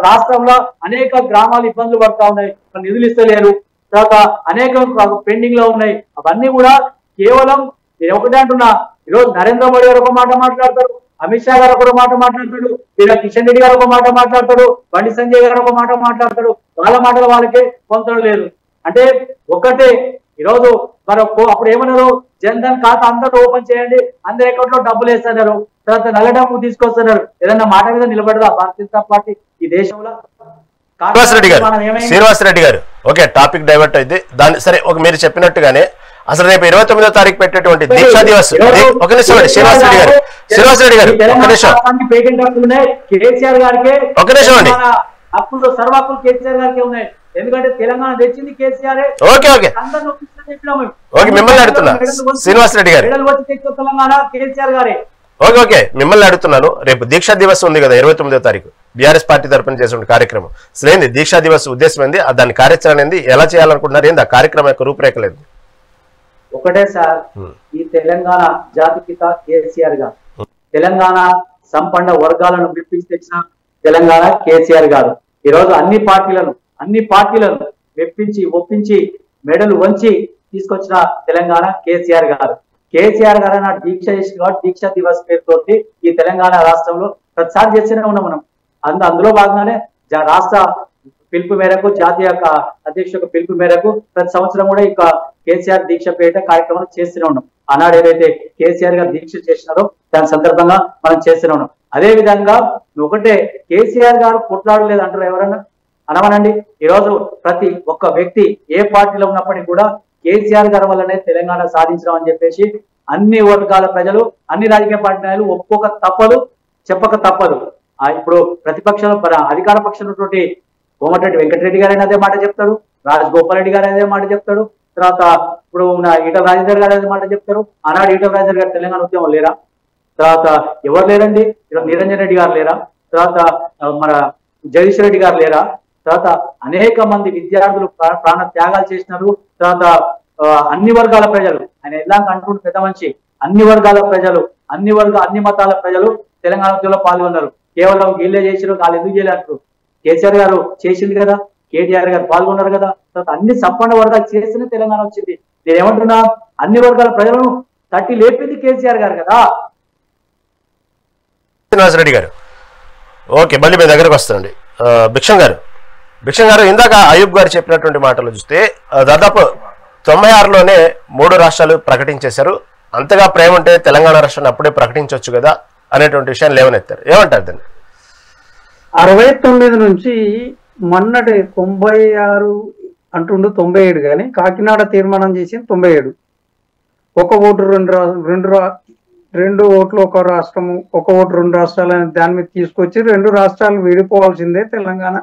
రాష్ట్రంలో అనేక గ్రామాలు ఇబ్బందులు పడతా ఉన్నాయి, నిధులు ఇస్తలేరు, తర్వాత అనేక పెండింగ్ లో ఉన్నాయి. అవన్నీ కూడా కేవలం నేను ఒకటే అంటున్నా, ఈరోజు నరేంద్ర మోడీ గారు ఒక మాట మాట్లాడతారు, అమిత్ షా గారు ఒక మాట మాట్లాడతాడు, ఇలా కిషన్ రెడ్డి గారు ఒక మాట మాట్లాడతాడు, బండి సంజయ్ గారు ఒక మాట మాట్లాడతాడు. వాళ్ళ మాటలు వాళ్ళకే పొందడం లేదు. అంటే ఒకటే ఈరోజు మరి అప్పుడు ఏమన్నారు, జన్ధన్ ఖాతా అందరూ ఓపెన్ చేయండి, అందరి అకౌంట్ లో డబ్బులు వేస్తున్నారు, తర్వాత నల్ల డబ్బు తీసుకొస్తున్నారు. ఏదన్నా మాట మీద నిలబడదా భారతీయ జనతా పార్టీ ఈ దేశంలో? శ్రీనివాస్ రెడ్డి గారు ఓకే, టాపిక్ డైవర్ట్ అయింది. దాని సరే ఒక మీరు చెప్పినట్టుగానే అసలు రేపు 29వ తారీఖు పెట్టేటువంటి దీక్షా దివస్ ఒక నిమిషం అండి శ్రీనివాస్ రెడ్డి గారు ఒక నిమిషం ఒక నిమిషం అండి. అప్పుడు సర్వ హక్కులు కేసీఆర్ గారికి ఉన్నాయి, ఎందుకంటే తెలంగాణ తెచ్చింది కేసీఆర్. ఓకే ఓకే ఓకే మిమ్మల్ని అడుగుతున్నా శ్రీనివాస్ రెడ్డి గారు, తెలంగాణ కేసీఆర్ గారే. ఓకే ఓకే మిమ్మల్ని అడుగుతున్నాను, రేపు దీక్షా దివస్ ఉంది కదా 29వ తారీఖు బీఆర్ఎస్ పార్టీ తరఫున చేసిన కార్యక్రమం, అసలు ఏంది దీక్షా దివస్ ఉద్దేశం ఏంది, దాని కార్యాచరణ ఏంది, ఎలా చేయాలనుకుంటున్నారు, ఏంది ఆ కార్యక్రమం యొక్క రూపురేఖలేదు? ఒకటే సార్, ఈ తెలంగాణ జాతిపిత కేసీఆర్ గారు, తెలంగాణ సంపన్న వర్గాలను మెప్పించి తెచ్చిన తెలంగాణ కేసీఆర్ గారు. ఈరోజు అన్ని పార్టీలను మెప్పించి ఒప్పించి మెడలు వంచి తీసుకొచ్చిన తెలంగాణ కేసీఆర్ గారు. కేసీఆర్ గారు నా దీక్ష చేసిన కాబట్టి దీక్షా దివస్ పేరుతోటి ఈ తెలంగాణ రాష్ట్రంలో ప్రతిసారి చేస్తూనే ఉన్నాం మనం. అందులో భాగంగానే రాష్ట్ర పిలుపు మేరకు, జాతీయ అధ్యక్షుల పిలుపు మేరకు ప్రతి సంవత్సరం కూడా ఇక కేసీఆర్ దీక్ష పేట కార్యక్రమం చేస్తూనే ఉన్నాం. ఆనాడు ఏదైతే కేసీఆర్ గారు దీక్ష చేసినారో దాని సందర్భంగా మనం చేస్తూనే ఉన్నాం. అదే విధంగా ఒకటే, కేసీఆర్ గారు కొట్లాడలేదు అంటారు ఎవరన్నా అనవనండి. ఈరోజు ప్రతి ఒక్క వ్యక్తి ఏ పార్టీలో ఉన్నప్పటికీ కూడా కేసీఆర్ గారి వల్లనే తెలంగాణ సాధించడం అని చెప్పేసి అన్ని వర్గాల ప్రజలు, అన్ని రాజకీయ పార్టీ నాయకులు ఒప్పుకోక తప్పదు, చెప్పక తప్పదు. ఇప్పుడు ప్రతిపక్షం అధికార పక్షం ఉన్నటువంటి కోమటిరెడ్డి వెంకటరెడ్డి గారైనా అదే మాట చెప్తాడు, రాజగోపాల్ రెడ్డి గారు అదే మాట చెప్తాడు, తర్వాత ఇప్పుడు ఈటల రాజేందర్ గారు అదే మాట చెప్తారు. ఆనాడు ఈటల రాజేందర్ గారు తెలంగాణ ఉద్యమం లేరా? తర్వాత ఎవరు లేరండి, నిరంజన్ రెడ్డి గారు లేరా? తర్వాత మన జగదీష్ రెడ్డి గారు లేరా? తర్వాత అనేక మంది విద్యార్థులు ప్రాణ త్యాగాలు చేసినారు. తర్వాత అన్ని వర్గాల ప్రజలు, ఆయన ఎలా అంటుంటే పెద్ద మనిషి, అన్ని వర్గాల ప్రజలు, అన్ని మతాల ప్రజలు తెలంగాణ ఉద్యమంలో పాల్గొన్నారు. కేవలం వీళ్ళే చేసారు, వాళ్ళు ఎందుకు చేయలేరు? కేసీఆర్ గారు చేసింది కదా, కేటీఆర్ గారు పాల్గొన్నారు కదా. తర్వాత అన్ని సంపన్న వర్గాలు చేస్తేనే తెలంగాణ వచ్చింది. నేను ఏమంటున్నా, అన్ని వర్గాల ప్రజలను తట్టి లేపింది కేసీఆర్ గారు కదా. శ్రీనివాస్ రెడ్డి గారు ఓకే, మళ్ళీ మీ దగ్గరకు వస్తానండి. భిక్షం గారు ఇందాక అయూబ్ గారు చెప్పినటువంటి మాటలు చూస్తే దాదాపు 96లోనే 3 రాష్ట్రాలు ప్రకటించేశారు. అంతగా ప్రేమ ఉంటే తెలంగాణ రాష్ట్రాన్ని అప్పుడే ప్రకటించవచ్చు కదా అనేటువంటి విషయాన్ని లేవనెత్తారు. ఏమంటారు దాన్ని? 69 నుంచి మొన్నటి 96 అంటుండు 97 కానీ కాకినాడ తీర్మానం చేసింది 97. ఒక ఓటు రెండు ఓట్లు ఒక రాష్ట్రము, ఒక ఓటు రెండు రాష్ట్రాలు అనే దాని మీద తీసుకొచ్చి 2 రాష్ట్రాలు విడిపోవాల్సిందే తెలంగాణ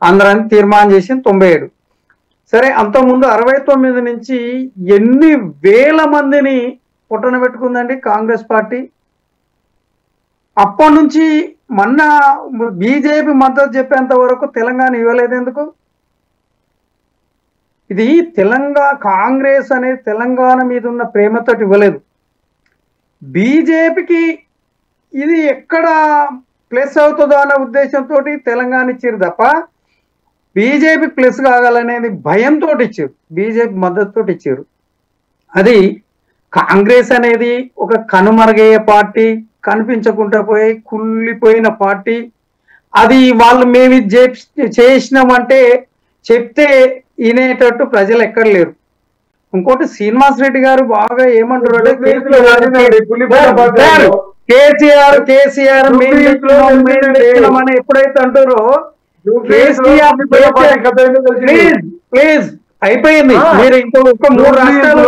ఆంధ్రాన్ని తీర్మానం చేసింది 97. సరే, అంతకుముందు 69 నుంచి ఎన్ని వేల మందిని పుట్టన పెట్టుకుందండి కాంగ్రెస్ పార్టీ. అప్పటి నుంచి మొన్న బీజేపీ మద్దతు చెప్పేంత వరకు తెలంగాణ ఇవ్వలేదు. ఎందుకు? ఇది కాంగ్రెస్ అనేది తెలంగాణ మీద ఉన్న ప్రేమతో ఇవ్వలేదు. బీజేపీకి ఇది ఎక్కడ ప్లస్ అవుతుందో అనే ఉద్దేశంతో తెలంగాణ ఇచ్చారు తప్ప బీజేపీ ప్లస్ కావాలనేది భయంతో ఇచ్చారు, బీజేపీ మద్దతుతో ఇచ్చారు. అది కాంగ్రెస్ అనేది ఒక కనుమరుగయ్యే పార్టీ, కనిపించకుండా కుళ్ళిపోయిన పార్టీ. అది వాళ్ళు మేము చేసినామంటే చెప్తే వినేటట్టు ప్రజలు ఎక్కడ లేరు. ఇంకోటి శ్రీనివాసరెడ్డి గారు బాగా ఏమంటారు అంటే కేసీఆర్ అని ఎప్పుడైతే అంటారో ప్లీజ్ అయిపోయింది. మీరు ఇంకొక 3 రాష్ట్రాలు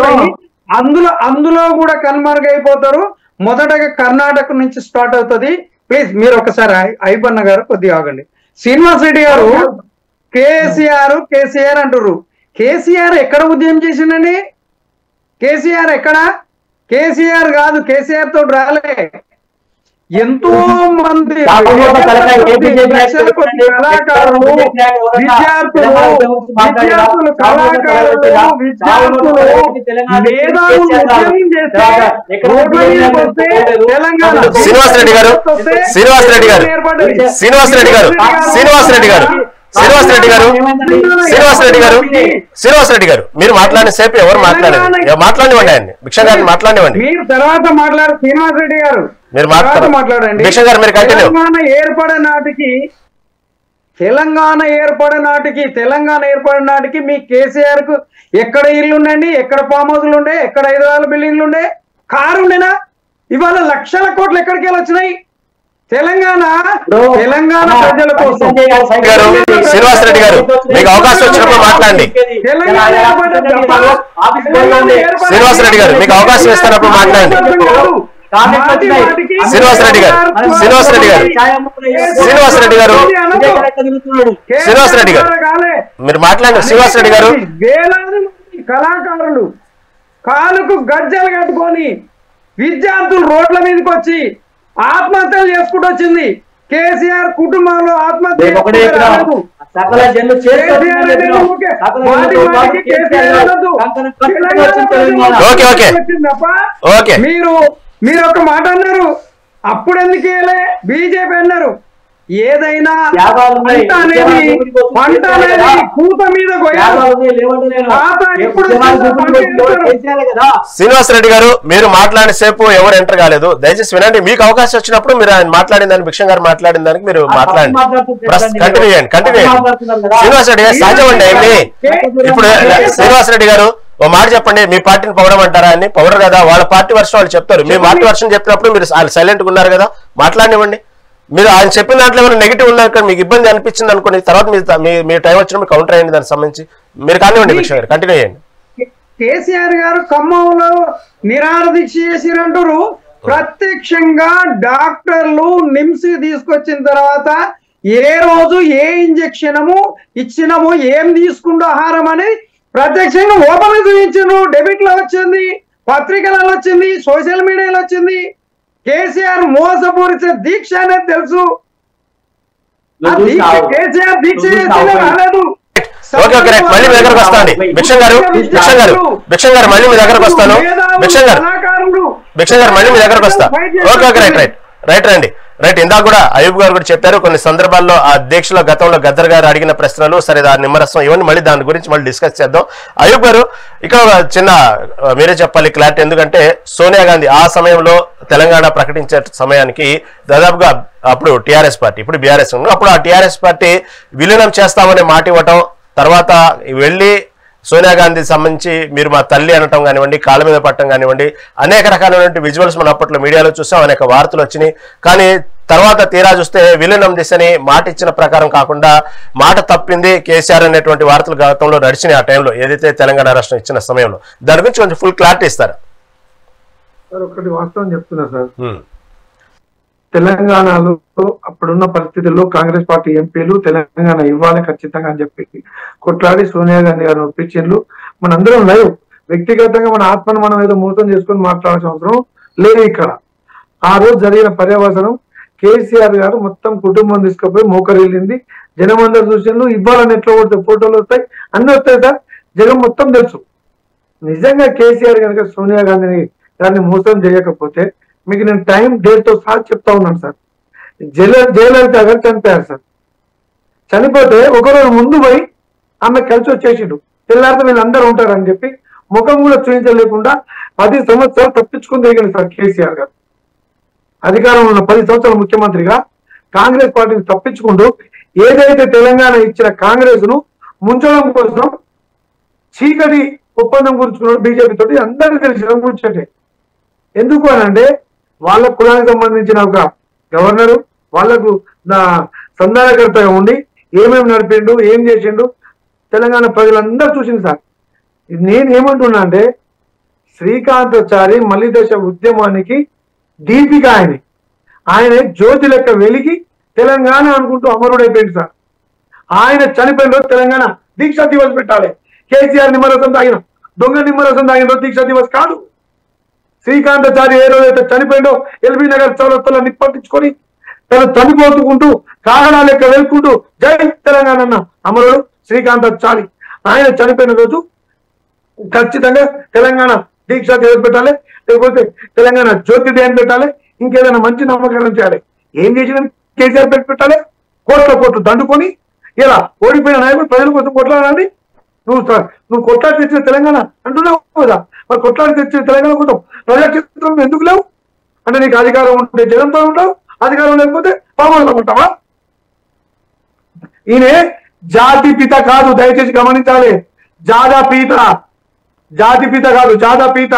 అందులో కూడా కనుమరుగైపోతారు. మొదటగా కర్ణాటక నుంచి స్టార్ట్ అవుతుంది. ప్లీజ్ మీరు ఒకసారి అయిపోన్న గారు కొద్దిగా ఆగండి. శ్రీనివాసరెడ్డి గారు కేసీఆర్ అంటారు. కేసీఆర్ ఎక్కడ ఉద్యమం చేసిండండి? కేసీఆర్ ఎక్కడ? కేసీఆర్ కాదు, కేసీఆర్ తోటి రాలే. ఎంతో మంది కళాకారులు, విద్యార్థులు, శ్రీనివాసరెడ్డి గారు మీరు మాట్లాడిన సేపు ఎవరు మాట్లాడివ్వండి ఆయన్ని, భిక్షం గారిని మాట్లాడివ్వండి. మీరు తర్వాత మాట్లాడు. శ్రీనివాసరెడ్డి గారు మీరు మాట్లాడండి. భిక్షం గారు మీరు కంటిన్యూ. తెలంగాణ ఏర్పడే నాటికి మీ కేసీఆర్ కు ఎక్కడ ఇల్లు ఉండండి, ఎక్కడ ఫామ్ హౌస్లు ఉండే, ఎక్కడ 5 బిల్డింగ్లు ఉండే, కారు ఉండేనా? ఇవాళ లక్షల కోట్లు ఎక్కడికి వెళ్ళి వచ్చినాయి? తెలంగాణ ప్రజల కోసం. శ్రీనివాసరెడ్డి గారు మీకు అవకాశం వచ్చినప్పుడు మాట్లాడండి. శ్రీనివాసరెడ్డి గారు మీకు అవకాశం ఇస్తున్నప్పుడు మాట్లాడండి. శ్రీనివాసరెడ్డి గారు మీరు మాట్లాడండి. శ్రీనివాసరెడ్డి గారు వేలాది కళాకారులు కాలుకు గజ్జలు కట్టుకొని విద్యార్థులు రోడ్ల మీదకి వచ్చి ఆత్మహత్యలు చేసుకుంటూ వచ్చింది. కేసీఆర్ కుటుంబంలో ఆత్మహత్య మీరు ఒక మాట అన్నారు, అప్పుడు ఎందుకు వేయలే? బీజేపీ అన్నారు. ఏదైనా పంట అనేది కూత మీద శ్రీనివాసరెడ్డి గారు మీరు మాట్లాడిన సేపు ఎవరు ఎంటర్ కాలేదు. దయచేసి వినండి. మీకు అవకాశం వచ్చినప్పుడు మీరు ఆయన మాట్లాడిన దానికి, భిక్షం గారు మాట్లాడిన దానికి మీరు మాట్లాడండి. కంటిన్యూ చేయండి. శ్రీనివాసరెడ్డి గారు సహజం అండి. ఇప్పుడు శ్రీనివాసరెడ్డి గారు ఓ మాట చెప్పండి. మీ పార్టీని పొగడమంటారా? అని పొగడరు కదా, వాళ్ళ పార్టీ వర్షం వాళ్ళు చెప్తారు. మీ పార్టీ వర్షం చెప్పినప్పుడు మీరు సైలెంట్ గా ఉన్నారు కదా, మాట్లాడివ్వండి. మీరు ఆయన చెప్పిన దాంట్లో ఏమైనా నెగిటివ్ ఉందా, మీకు ఇబ్బంది అనిపించింది అనుకోండి, తర్వాత మీ టైం వచ్చినప్పుడు కౌంటర్ అయ్యింది దానికి సంబంధించి మీరు కానివ్వండి. భిక్ష గారు కంటిన్యూ చేయండి. కేసీఆర్ గారు ఖమ్మంలో నిరాహార దీక్ష చేసిరంటారు. ప్రత్యక్షంగా డాక్టర్లు నిమ్స్ తీసుకొచ్చిన తర్వాత ఏ రోజు ఏ ఇంజక్షనము ఇచ్చినము, ఏం తీసుకుంటూ ఆహారం అని ప్రత్యక్షంగా ఓపెన్ చూపించారు. డెబిట్ లో వచ్చింది, పత్రికలలో వచ్చింది, సోషల్ మీడియాలో వచ్చింది. కేసీఆర్ మోసపూరిత దీక్ష అనేది తెలుసు. కేసీఆర్ దీక్ష రాలేదు. Okay okay right. మళ్ళీ మీ దగ్గరకు వస్తానండి. భిక్షం గారు మళ్ళీ మీ దగ్గరకు వస్తాను. భిక్షం గారు మళ్ళీ మీ దగ్గరకు వస్తా. ఓకే ఓకే రైట్ రండి. ఇందాక కూడా అయూబ్ గారు కూడా చెప్పారు కొన్ని సందర్భాల్లో ఆ దీక్షలో గతంలో గద్దర్ గారు అడిగిన ప్రశ్నలు, సరే దాని నిమ్మరసం ఇవన్నీ మళ్ళీ దాని గురించి మళ్ళీ డిస్కస్ చేద్దాం. అయూబ్ గారు ఇక్కడ చిన్న మీరే చెప్పాలి క్లారిటీ. ఎందుకంటే సోనియా గాంధీ ఆ సమయంలో తెలంగాణ ప్రకటించే సమయానికి దాదాపుగా అప్పుడు టీఆర్ఎస్ పార్టీ, ఇప్పుడు బీఆర్ఎస్ ఉంది. అప్పుడు ఆ టీఆర్ఎస్ పార్టీ విలీనం చేస్తామని మాట ఇవ్వటం, తర్వాత వెళ్ళి సోనియా గాంధీ సంబంధించి మీరు మా తల్లి అనటం కానివ్వండి, కాళ్ళ మీద పట్టడం కానివ్వండి, అనేక రకాలైనటువంటి విజువల్స్ మనం అప్పట్లో మీడియాలో చూసాం, అనేక వార్తలు వచ్చినాయి. కానీ తర్వాత తీరా చూస్తే విలీనం దిశని మాట ఇచ్చిన ప్రకారం కాకుండా మాట తప్పింది కేసీఆర్ అనేటువంటి వార్తలు గతంలో నడిచినాయి. ఆ టైంలో ఏదైతే తెలంగాణ రాష్ట్రం ఇచ్చిన సమయంలో దాని గురించి కొంచెం ఫుల్ క్లారిటీ ఇస్తారా? ఒకటి వాస్తవం చెప్తున్నా సార్, తెలంగాణలో అప్పుడున్న పరిస్థితుల్లో కాంగ్రెస్ పార్టీ ఎంపీలు తెలంగాణ ఇవ్వాలి ఖచ్చితంగా అని చెప్పి కొట్లాడి సోనియా గాంధీ గారిని ఒప్పించిండ్రు. మనందరం లేవు, వ్యక్తిగతంగా మన ఆత్మను మనం ఏదో మోసం చేసుకొని మాట్లాడాల్సిన అవసరం లేదు. ఇక్కడ ఆ రోజు జరిగిన పర్యవసనం కేసీఆర్ గారు మొత్తం కుటుంబం తీసుకుపోయి మోకరిల్లింది. జనమందరు చూసిండ్రు, ఇవ్వాలని ఎట్లా కొడితే ఫోటోలు వస్తాయి, అన్ని వస్తాయి సార్, జగన్ మొత్తం తెలుసు. నిజంగా కేసీఆర్ కనుక సోనియా గాంధీని గారిని మోసం చేయకపోతే మీకు నేను టైం డేట్ తో సహా చెప్తా ఉన్నాను సార్. జయలలిత గారు చనిపోయారు సార్. చనిపోతే ఒకరోజు ముందు పోయి ఆమె కలిసి వచ్చేసిండు, తెల్లారితో వీళ్ళందరూ ఉంటారని చెప్పి ముఖం కూడా చూపించలేకుండా 10 సంవత్సరాలు తప్పించుకుని తిరిగింది సార్ కేసీఆర్ గారు. అధికారంలో ఉన్న 10 సంవత్సరాల ముఖ్యమంత్రిగా కాంగ్రెస్ పార్టీని తప్పించుకుంటూ ఏదైతే తెలంగాణ ఇచ్చిన కాంగ్రెస్ ను ముంచడం కోసం చీకటి ఒప్పందం కూర్చుకున్నాడు బీజేపీ తోటి. అందరికీ తెలిసిన కూర్చోండి. ఎందుకు అని అంటే వాళ్ళ కులానికి సంబంధించిన ఒక గవర్నరు వాళ్లకు సంధానకర్తగా ఉండి ఏమేమి నడిపిండు, ఏం చేసిండు తెలంగాణ ప్రజలందరూ చూసింది సార్. నేనేమంటున్నా అంటే శ్రీకాంతాచారి మలిదశ ఉద్యమానికి దీపిక ఆయన జ్యోతి లెక్క వెలిగి తెలంగాణ అనుకుంటూ అమరుడైపోయింది సార్. ఆయన చనిపోయిన రోజు తెలంగాణ దీక్షా దివస్ పెట్టాలి. కేసీఆర్ నిమ్మరసం తాగిన దొంగ నిమ్మరసం తాగిన రోజు దీక్షా దివస్ కాదు. శ్రీకాంతాచారి ఏ రోజైతే చనిపోయిండో ఎల్బీ నగర్ చౌరస్తలో నిప్పట్టించుకొని తను చనిపోతుకుంటూ కాగడా లెక్క వెళ్కుంటూ జై తెలంగాణ అన్న అమరుడు శ్రీకాంతాచారి. ఆయన చనిపోయిన రోజు ఖచ్చితంగా తెలంగాణ దీక్షా దివస్ పెట్టాలి, లేకపోతే తెలంగాణ జ్యోతి డే అని పెట్టాలి, ఇంకేదైనా మంచి నామకరణం చేయాలి. ఏం చేసిన కేసీఆర్ పెట్టాలి. కోట్లు దండుకొని ఇలా ఓడిపోయిన నాయకుడు ప్రజల కోసం కొట్లాడాలి. నువ్వు కొట్లాడి తెచ్చిన తెలంగాణ అంటున్నావు కదా, మరి కొట్లాడి తెచ్చిన తెలంగాణ కోసం ప్రజాక్షేత్రంలో ఎందుకు లేవు అంటే నీకు అధికారం ఉంటే జనంతో ఉంటావు, అధికారం లేకపోతే పాములో ఉంటావా? ఈయన జాతి పిత కాదు, దయచేసి గమనించాలి. జాతి పిత కాదు, జాదా పీత.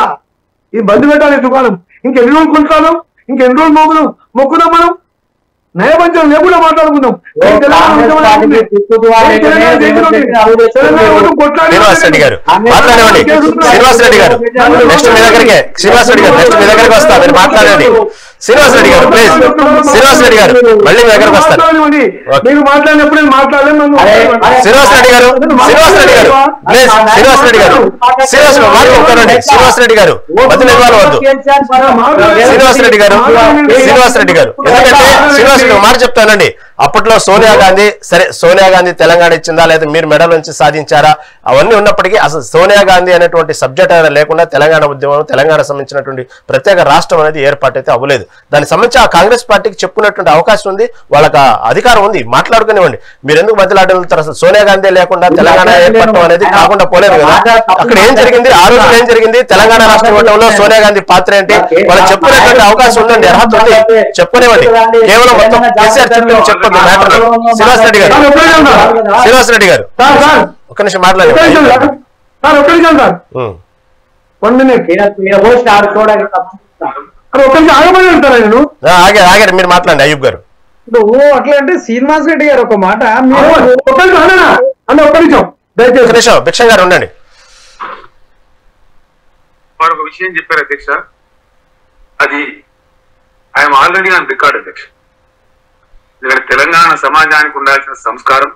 ఈ బంద్ పెట్టాలి దుకాణం. ఇంకెన్ని రోజులు కొంటాను, ఇంకెన్ని రోజులు మొక్కుదాం మనం. నయవంచన లేకుండా మాట్లాడుకుందాం. శ్రీనివాస్ రెడ్డి గారు మాట్లాడండి. శ్రీనివాస్ రెడ్డి గారు నెక్స్ట్ మీ దగ్గరికి, శ్రీనివాస్ రెడ్డి గారు నెక్స్ట్ మీ దగ్గరికి వస్తా, మీరు మాట్లాడండి. శ్రీనివాస్ రెడ్డి గారు ప్లీజ్, శ్రీనివాస్ రెడ్డి గారు మళ్ళీ మీ దగ్గరకు వస్తారు. మీరు మాట్లాడినప్పుడు నేను మాట్లాడలేను. శ్రీనివాస్ రెడ్డి గారు ప్లీజ్, శ్రీనివాస్ రెడ్డి గారు మాట్లాడుతానండి. శ్రీనివాస్ రెడ్డి గారు మధ్యలో ఇవ్వవద్దు. శ్రీనివాస్ రెడ్డి గారు ఎందుకంటే శ్రీనివాస్ రెడ్డి మాట చెప్తానండి. అప్పట్లో సోనియా గాంధీ తెలంగాణ ఇచ్చిందా లేదా మీరు మెడల్ నుంచి సాధించారా అవన్నీ ఉన్నప్పటికీ అసలు సోనియా గాంధీ అనేటువంటి సబ్జెక్ట్ అనేది లేకుండా తెలంగాణ ఉద్యమం, తెలంగాణ సంబంధించినటువంటి ప్రత్యేక రాష్ట్రం అనేది ఏర్పాటు అయితే అవ్వలేదు. దానికి సంబంధించి ఆ కాంగ్రెస్ పార్టీకి చెప్పుకున్నటువంటి అవకాశం ఉంది, వాళ్ళకి అధికారం ఉంది, మాట్లాడుకునేవ్వండి. మీరు ఎందుకు బదిలాడతారు? అసలు సోనియా గాంధీ లేకుండా తెలంగాణ ఏర్పడటం అనేది కాకుండా పోలేదు కదా. అక్కడ ఏం జరిగింది, ఆ రోజు ఏం జరిగింది, తెలంగాణ రాష్ట్ర ఇవ్వడంలో సోనియా గాంధీ పాత్ర ఏంటి, వాళ్ళకి చెప్పుకునేటువంటి అవకాశం ఉందండి, అర్హత ఉంది, చెప్పుకునేవ్వండి. కేవలం మొత్తం కేసీఆర్ చెప్పండి మ్యాటర్. శ్రీనివాస్ రెడ్డి గారు ఒక్క నిమిషం మాట్లాడండి. ఆగారు మీరు మాట్లాడండి అయ్యూబ్ గారు. అట్లా అంటే శ్రీనివాస్ రెడ్డి గారు ఒక మాట భిక్షం గారు ఉండండి. వారు ఒక విషయం చెప్పారు అధ్యక్ష, అది ఐఎమ్ ఆల్రెడీ ఆన్ రికార్డ్ అధ్యక్ష. ఎందుకంటే తెలంగాణ సమాజానికి ఉండాల్సిన సంస్కారం,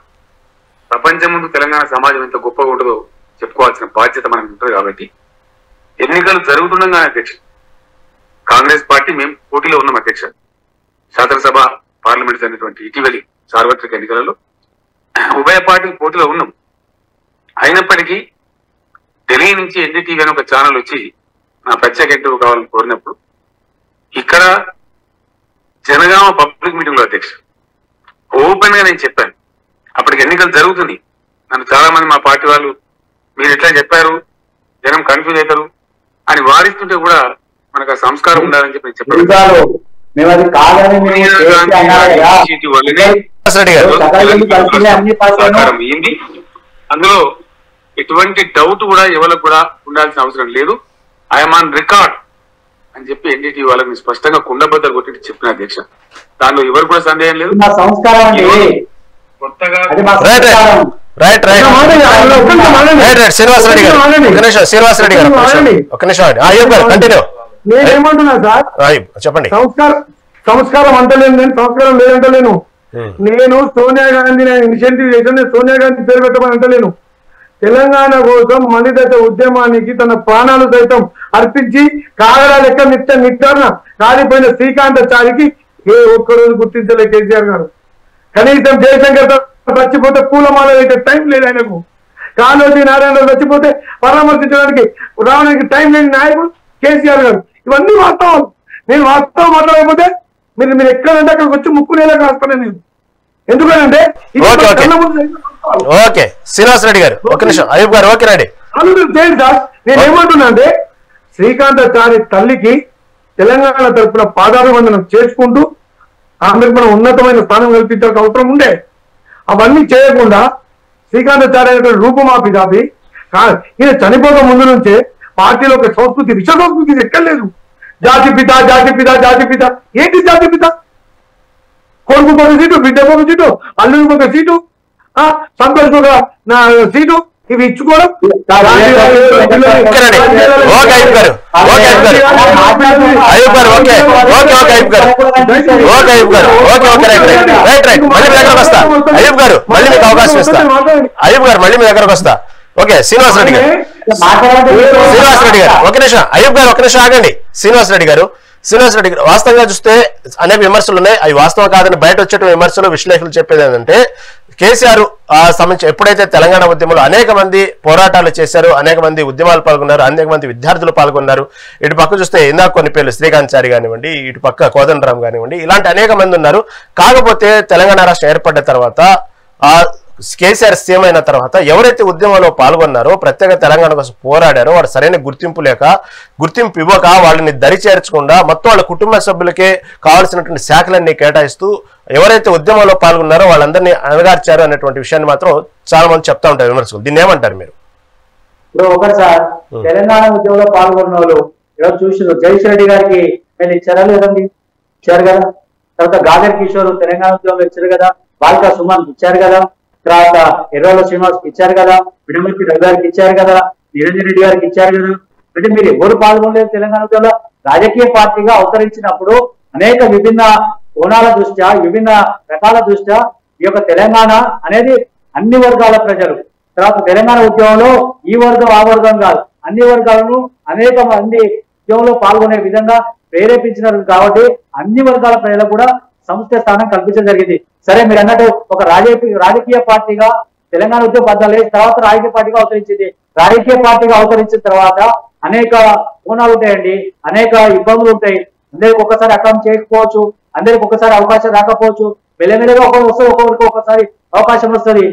ప్రపంచం ముందు తెలంగాణ సమాజం ఎంత గొప్పగా ఉంటుందో చెప్పుకోవాల్సిన బాధ్యత మనకు ఉంటుంది. కాబట్టి ఎన్నికలు జరుగుతుండగా అధ్యక్ష కాంగ్రెస్ పార్టీ మేము పోటీలో ఉన్నాం అధ్యక్ష. శాసనసభ, పార్లమెంట్ అనేటువంటి ఇటీవలి సార్వత్రిక ఎన్నికలలో ఉభయ పార్టీలు పోటీలో ఉన్నాం. అయినప్పటికీ ఢిల్లీ నుంచి ఎన్డీటీవీ అని ఒక ఛానల్ వచ్చి నా ప్రత్యేక ఇంటర్వ్యూ కావాలని కోరినప్పుడు ఇక్కడ జనగామ పబ్లిక్ మీటింగ్ లో అధ్యక్ష ఓపెన్ గా నేను చెప్పాను. అప్పటికి ఎన్నికలు జరుగుతుంది. నన్ను చాలా మంది మా పార్టీ వాళ్ళు మీరు ఎట్లా చెప్పారు, జనం కన్ఫ్యూజ్ అవుతారు అని వారిస్తుంటే కూడా మనకు ఆ సంస్కారం ఉండాలని చెప్పి చెప్పారు. అందులో ఎటువంటి డౌట్ కూడా ఎవరికి కూడా ఉండాల్సిన అవసరం లేదు. ఐఎమ్ ఆన్ రికార్డ్ అని చెప్పి ఎన్డీటీ వాళ్ళని స్పష్టంగా కుండబద్దలు కొట్టి చెప్పిన అధ్యక్ష. దానిలో ఎవరు కూడా సందేహం లేదు. మా సంస్కారం అండి, కొత్తగా అది మా రైట్ సంస్కారం. రైట్ రైట్ రైట్ శ్రీనివాసరెడ్డి గారు ఒక నిమిషం, శ్రీనివాసరెడ్డి గారు ఒక నిమిషం అండి. అయ్యూబ్ గారు కంటిన్యూ. నేనేమంటున్నా సార్, చెప్పండి. సంస్కారం అంటలేను, నేను సంస్కారం లేదంటలేను. నేను సోనియా గాంధీ ఇనిషియేటివ్ చేశాను, నేను సోనియా గాంధీ పేరు పెట్టమని అంటలేను. తెలంగాణ కోసం మణిదశ ఉద్యమానికి తన ప్రాణాలు సైతం అర్పించి కాగడా లెక్క నిట్టారణ కాలిపోయిన శ్రీకాంతాచారికి ఏ ఒక్కరోజు గుర్తించలే కేసీఆర్ గారు. కనీసం జయశంకర్ చచ్చిపోతే పూలమాల వేసే టైం లేదు ఆయనకు. కాళోజీ నారాయణ చచ్చిపోతే పరామర్శించడానికి రావడానికి టైం లేని నాయకుడు కేసీఆర్ గారు. ఇవన్నీ వాస్తవాలు. నేను వాస్తవం మాట్లాడకపోతే మీరు ఎక్కడంటే అక్కడికి వచ్చి ముక్కు నేలకు రాస్తాను నేను. ఎందుకంటే ఓకే శ్రీనివాసరెడ్డి గారు ఒక నిమిషం. అయ్యూబ్ గారు ఓకే రండి. చేయండి సార్. నేను ఏమంటున్నా అంటే శ్రీకాంతాచారి తల్లికి తెలంగాణ తరఫున పాదాభివందనం చేసుకుంటూ ఆమెకు మనం ఉన్నతమైన స్థానం కల్పించాల్సిన అవసరం ఉండే. అవన్నీ చేయకుండా శ్రీకాంతాచారి అనేటువంటి రూపమాపి దాపి ఈయన చనిపోక ముందు నుంచే పార్టీలో ఒక సంస్కృతి, విష సంస్కృతి ఎక్కర్లేదు. జాతిపిత జాతిపిత జాతిపిత ఏంటి జాతిపిత? కొడుకు ఒక సీటు, బిడ్డకు ఒక సీటు, అల్లుడికి ఒక సీటు, సంపేష్ ఒక సీటు, ఇవి ఇచ్చుకోవడం. అయ్యూబ్ గారు మళ్ళీ మీ దగ్గరకు వస్తా. ఓకే శ్రీనివాసరెడ్డి గారు, శ్రీనివాసరెడ్డి గారు ఒక నిమిషం. అయ్యూబ్ గారు ఒక నిమిషం ఆగండి. శ్రీనివాసరెడ్డి గారు వాస్తవంగా చూస్తే అనేక విమర్శలు ఉన్నాయి. అవి వాస్తవం కాదని బయట వచ్చేటువంటి విమర్శలు, విశ్లేషకులు చెప్పేది ఏంటంటే కేసీఆర్ సంబంధించి ఎప్పుడైతే తెలంగాణ ఉద్యమంలో అనేక మంది పోరాటాలు చేశారు, అనేక మంది ఉద్యమాలు పాల్గొన్నారు, అనేక మంది విద్యార్థులు పాల్గొన్నారు. ఇటు పక్క చూస్తే ఇందాక కొన్ని పేర్లు శ్రీకాంతాచారి కానివ్వండి, ఇటు పక్క కోదండరాం కానివ్వండి, ఇలాంటి అనేక మంది ఉన్నారు. కాకపోతే తెలంగాణ రాష్ట్రం ఏర్పడ్డ తర్వాత కేసీఆర్ సీఎం అయిన తర్వాత ఎవరైతే ఉద్యమంలో పాల్గొన్నారో, ప్రత్యేక తెలంగాణ కోసం పోరాడారో, వాడు సరైన గుర్తింపు ఇవ్వక వాళ్ళని దరి చేర్చకుండా మొత్తం వాళ్ళ కుటుంబ సభ్యులకే కావాల్సినటువంటి శాఖలన్నీ కేటాయిస్తూ ఎవరైతే ఉద్యమంలో పాల్గొన్నారో వాళ్ళందరినీ అణగార్చారు అనేటువంటి విషయాన్ని మాత్రం చాలా మంది చెప్తా ఉంటారు విమర్శకులు. దీన్ని ఏమంటారు మీరు? ఇప్పుడు ఒకటి సార్, తెలంగాణ ఉద్యమంలో పాల్గొన్న వాళ్ళు ఈరోజు చూసిన జగదీష్ రెడ్డి గారికి నేను ఇచ్చారా లేదండి? ఇచ్చారు కదా. తర్వాత గాదర్ కిషోర్ తెలంగాణ ఉద్యమంలో ఇచ్చారు కదా. బాలికా సుమన్ ఇచ్చారు కదా. తర్వాత ఎర్రల శ్రీనివాస్ ఇచ్చారు కదా. పిడమర్తి రవి గారికి ఇచ్చారు కదా. నిరంజన్ రెడ్డి గారికి ఇచ్చారు కదా. అంటే మీరు ఎవరు పాల్గొనలేదు తెలంగాణ ఉద్యమంలో? రాజకీయ పార్టీగా అవతరించినప్పుడు అనేక విభిన్న కోణాల దృష్ట్యా, విభిన్న రకాల దృష్ట్యా ఈ యొక్క తెలంగాణ అనేది అన్ని వర్గాల ప్రజలు. తర్వాత తెలంగాణ ఉద్యమంలో ఈ వర్గం ఆ వర్గం కాదు, అన్ని వర్గాలను అనేక మంది ఉద్యమంలో పాల్గొనే విధంగా ప్రేరేపించినారు. కాబట్టి అన్ని వర్గాల ప్రజలకు కూడా సంస్థ స్థానం కల్పించడం జరిగింది. సరే, మీరు అన్నట్టు ఒక రాజకీయ పార్టీగా తెలంగాణ ఉద్యమ బద్దాలు తర్వాత రాజకీయ పార్టీగా అవతరించింది. రాజకీయ పార్టీగా అవతరించిన తర్వాత అనేక కోణాలు ఉంటాయండి, అనేక ఇబ్బందులు ఉంటాయి. అందరికి ఒక్కసారి అకౌంట్ చేయకపోవచ్చు, అందరికి ఒక్కసారి అవకాశం రాకపోవచ్చు. మెల్లమెల్లగా ఒకరు వస్తే ఒక్కొక్కరికి ఒక్కసారి అవకాశం వస్తుంది.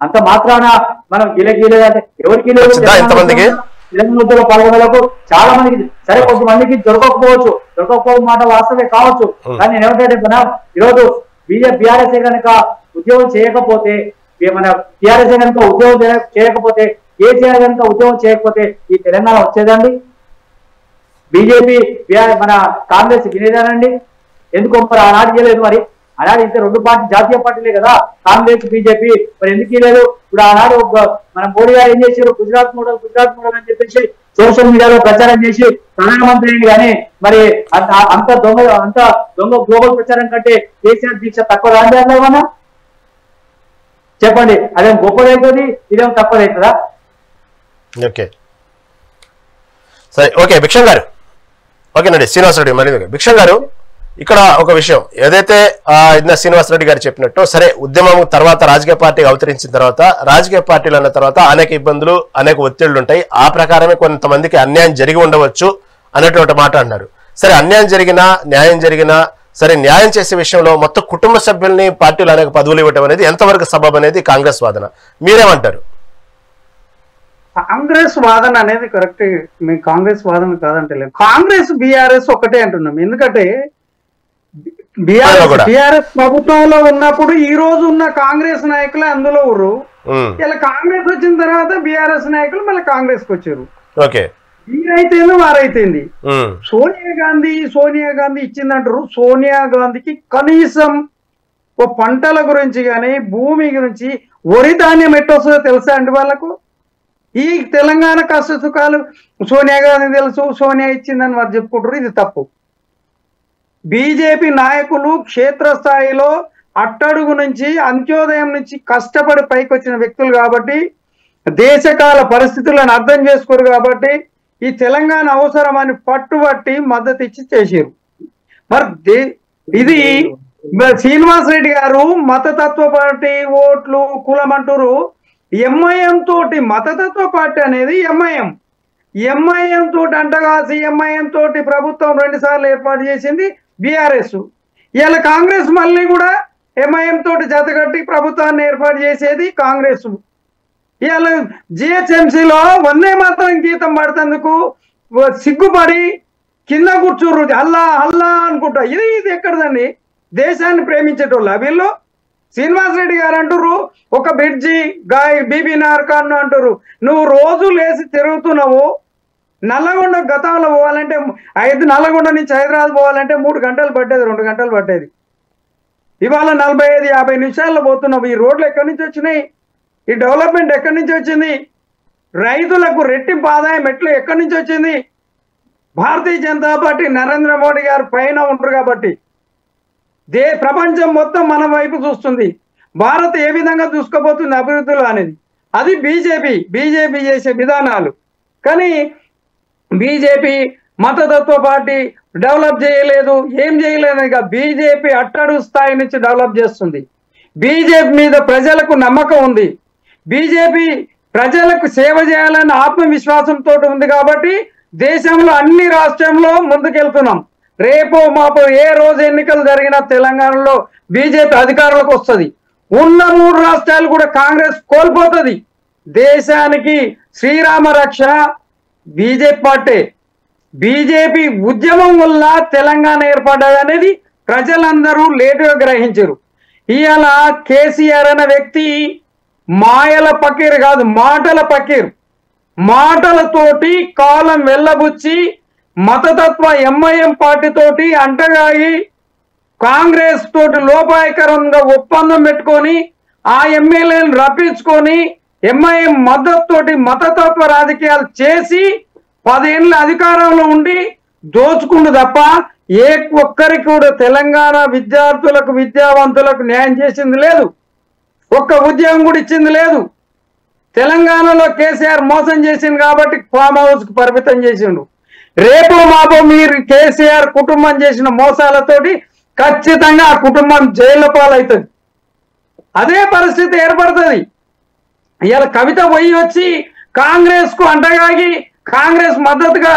అంత మాత్రాన మనం గీలేదంటే ఎవరికి లేదు. తెలంగాణ ఉద్యమ పాల్గొనలకు చాలా మందికి, సరే కొంతమందికి దొరకకపోవడం మాట వాస్తవే కావచ్చు. కానీ నేను ఏమంటే ఈరోజు బీఆర్ఎస్ కనుక ఉద్యోగం చేయకపోతే, మన టీఆర్ఎస్ కనుక ఉద్యోగం చేయకపోతే, కేసీఆర్ కనుక ఉద్యోగం చేయకపోతే ఈ తెలంగాణ వచ్చేదండి? బీజేపీ మన కాంగ్రెస్ వినేదానండి? ఎందుకు మరి ఆనాడు చేయలేదు? మరి ఆనాడు ఇంత రెండు జాతీయ పార్టీలే కదా, కాంగ్రెస్ బీజేపీ. మరి ఎందుకు లేదు? ఇప్పుడు ఆనాడు మన మోడీ గారు ఏం చేశారు? గుజరాత్ మోడల్ అని చెప్పేసి సోషల్ మీడియాలో ప్రచారం చేసి ప్రధానమంత్రి అయింది. కానీ మరి అంత దొంగ గ్లోబల్ ప్రచారం కంటే కేసీఆర్ దీక్ష తక్కువ రాండి అన్నా చెప్పండి. అదేం గొప్పదవుతుంది, ఇదేం తక్కువదవుతుందా? ఓకే సరే, ఓకే భిక్షం గారు. ఓకేనండి శ్రీనివాసరెడ్డి మరి భిక్షం గారు, ఇక్కడ ఒక విషయం ఏదైతే శ్రీనివాసరెడ్డి గారు చెప్పినట్టు, సరే ఉద్యమం తర్వాత రాజకీయ పార్టీ అవతరించిన తర్వాత, రాజకీయ పార్టీలు అన్న తర్వాత అనేక ఇబ్బందులు, అనేక ఒత్తిళ్లు ఉంటాయి. ఆ ప్రకారమే కొంతమందికి అన్యాయం జరిగి ఉండవచ్చు అన్నటువంటి మాట అన్నారు. సరే, అన్యాయం జరిగినా న్యాయం జరిగినా సరే, న్యాయం చేసే విషయంలో మొత్తం కుటుంబ సభ్యుల్ని పార్టీలు అనేక పదవులు ఇవ్వటం అనేది ఎంతవరకు సబబ్ అనేది కాంగ్రెస్ వాదన. మీరేమంటారు? కాంగ్రెస్ వాదన అనేది కరెక్ట్. మేము కాంగ్రెస్ వాదన కాదంటే లేదు. కాంగ్రెస్ బీఆర్ఎస్ ఒకటే అంటున్నాం. ఎందుకంటే బీఆర్ఎస్ ప్రభుత్వంలో ఉన్నప్పుడు ఈ రోజు ఉన్న కాంగ్రెస్ నాయకులే అందులో ఊరు. ఇలా కాంగ్రెస్ వచ్చిన తర్వాత బీఆర్ఎస్ నాయకులు మళ్ళీ కాంగ్రెస్ కి వచ్చారు. వీరైతేంది వారైతేంది. సోనియా గాంధీ ఇచ్చిందంటారు. సోనియా గాంధీకి కనీసం ఓ పంటల గురించి కానీ భూమి గురించి వరి ధాన్యం ఎట్టొస్తుందో తెలుసా అండి వాళ్ళకు? ఈ తెలంగాణ కష్ట సుఖాలు సోనియా గాంధీ తెలుసు, సోనియా ఇచ్చిందని వారు చెప్పుకుంటారు. ఇది తప్పు. బీజేపీ నాయకులు క్షేత్రస్థాయిలో అట్టడుగు నుంచి అంత్యోదయం నుంచి కష్టపడి పైకి వచ్చిన వ్యక్తులు కాబట్టి, దేశకాల పరిస్థితులను అర్థం చేసుకోరు కాబట్టి ఈ తెలంగాణ అవసరమని పట్టుబట్టి మద్దతు ఇచ్చి చేసారు. మరి ఇది శ్రీనివాస్ రెడ్డి గారు మతతత్వ పార్టీ ఓట్లు కులం అంటారు. ఎంఐఎం తోటి మతతత్వ పార్టీ అనేది ఎంఐఎం తోటి అంటగాసి ఎంఐఎం తోటి ప్రభుత్వం 2 సార్లు ఏర్పాటు చేసింది బీఆర్ఎస్. ఇలా కాంగ్రెస్ మళ్ళీ కూడా ఎంఐఎం తోటి జతగట్టి ప్రభుత్వాన్ని ఏర్పాటు చేసేది కాంగ్రెస్. ఇలా జిహెచ్ఎంసీలో వందే మాత్రం గీతం పడుతందుకు సిగ్గుపడి కింద కూర్చుర్రు, అల్లా అల్లా అనుకుంటా. ఇది ఎక్కడదండి? దేశాన్ని ప్రేమించేటోళ్ళ వీళ్ళు? శ్రీనివాస్ రెడ్డి గారు అంటారు ఒక బిడ్జి బీబీ నార్కాన్ అంటారు. నువ్వు రోజు లేచి తిరుగుతున్నావు. నల్లగొండ గతంలో పోవాలంటే నల్లగొండ నుంచి హైదరాబాద్ పోవాలంటే 3 గంటలు పట్టేది, 2 గంటలు పట్టేది. ఇవాళ 45-50 నిమిషాల్లో పోతున్నావు. ఈ రోడ్లు ఎక్కడి నుంచి వచ్చినాయి? ఈ డెవలప్మెంట్ ఎక్కడి నుంచి వచ్చింది? రైతులకు రెట్టింపు ఆదాయం ఎక్కడి నుంచి వచ్చింది? భారతీయ జనతా పార్టీ నరేంద్ర మోడీ గారు పైన ఉంటారు కాబట్టి ప్రపంచం మొత్తం మన వైపు చూస్తుంది. భారత్ ఏ విధంగా చూసుకోబోతుంది అభివృద్ధిలో అనేది. అది బీజేపీ చేసే విధానాలు. కానీ బీజేపీ మతతత్వ పార్టీ డెవలప్ చేయలేదు, ఏం చేయలేదు. ఇక బీజేపీ అట్టడుగు స్థాయి నుంచి డెవలప్ చేస్తుంది. బీజేపీ మీద ప్రజలకు నమ్మకం ఉంది. బీజేపీ ప్రజలకు సేవ చేయాలన్న ఆత్మవిశ్వాసంతో ఉంది కాబట్టి దేశంలో అన్ని రాష్ట్రంలో ముందుకెళ్తున్నాం. రేపో మాపో ఏ రోజు ఎన్నికలు జరిగినా తెలంగాణలో బీజేపీ అధికారంలోకి వస్తుంది. ఉన్న 3 రాష్ట్రాలు కూడా కాంగ్రెస్ కోల్పోతుంది. దేశానికి శ్రీరామ రక్ష బీజేపీ పార్టీ. బీజేపీ ఉద్యమం వల్ల తెలంగాణ ఏర్పడ్డదనేది ప్రజలందరూ లేటుగా గ్రహించారు. ఇవాళ కేసీఆర్ అనే వ్యక్తి మాయల పకీర్ కాదు, మాటల పకీర్. మాటలతోటి కాలం వెళ్ళబుచ్చి మతతత్వ ఎంఐఎం పార్టీ తోటి అంటగాగి కాంగ్రెస్ తోటి లోపాయకరంగా ఒప్పందం పెట్టుకొని ఆ ఎమ్మెల్యేలను రప్పించుకొని ఎంఐఎం మద్దతుతోటి మతతత్వ రాజకీయాలు చేసి 10 ఏళ్ళ అధికారంలో ఉండి దోచుకుండు తప్ప ఏ ఒక్కరికి కూడా తెలంగాణ విద్యార్థులకు విద్యావంతులకు న్యాయం చేసింది లేదు. ఒక్క ఉద్యోగం కూడా ఇచ్చింది లేదు. తెలంగాణలో కేసీఆర్ మోసం చేసింది కాబట్టి ఫామ్ హౌస్ కు పరిమితం చేసిండు. రేపు మాపో మీరు కేసీఆర్ కుటుంబం చేసిన మోసాలతోటి ఖచ్చితంగా ఆ కుటుంబం జైలు పాలవుతుంది. అదే పరిస్థితి ఏర్పడుతుంది. ఇలా కవిత పోయి వచ్చి కాంగ్రెస్ కు అంటగాగి కాంగ్రెస్ మద్దతుగా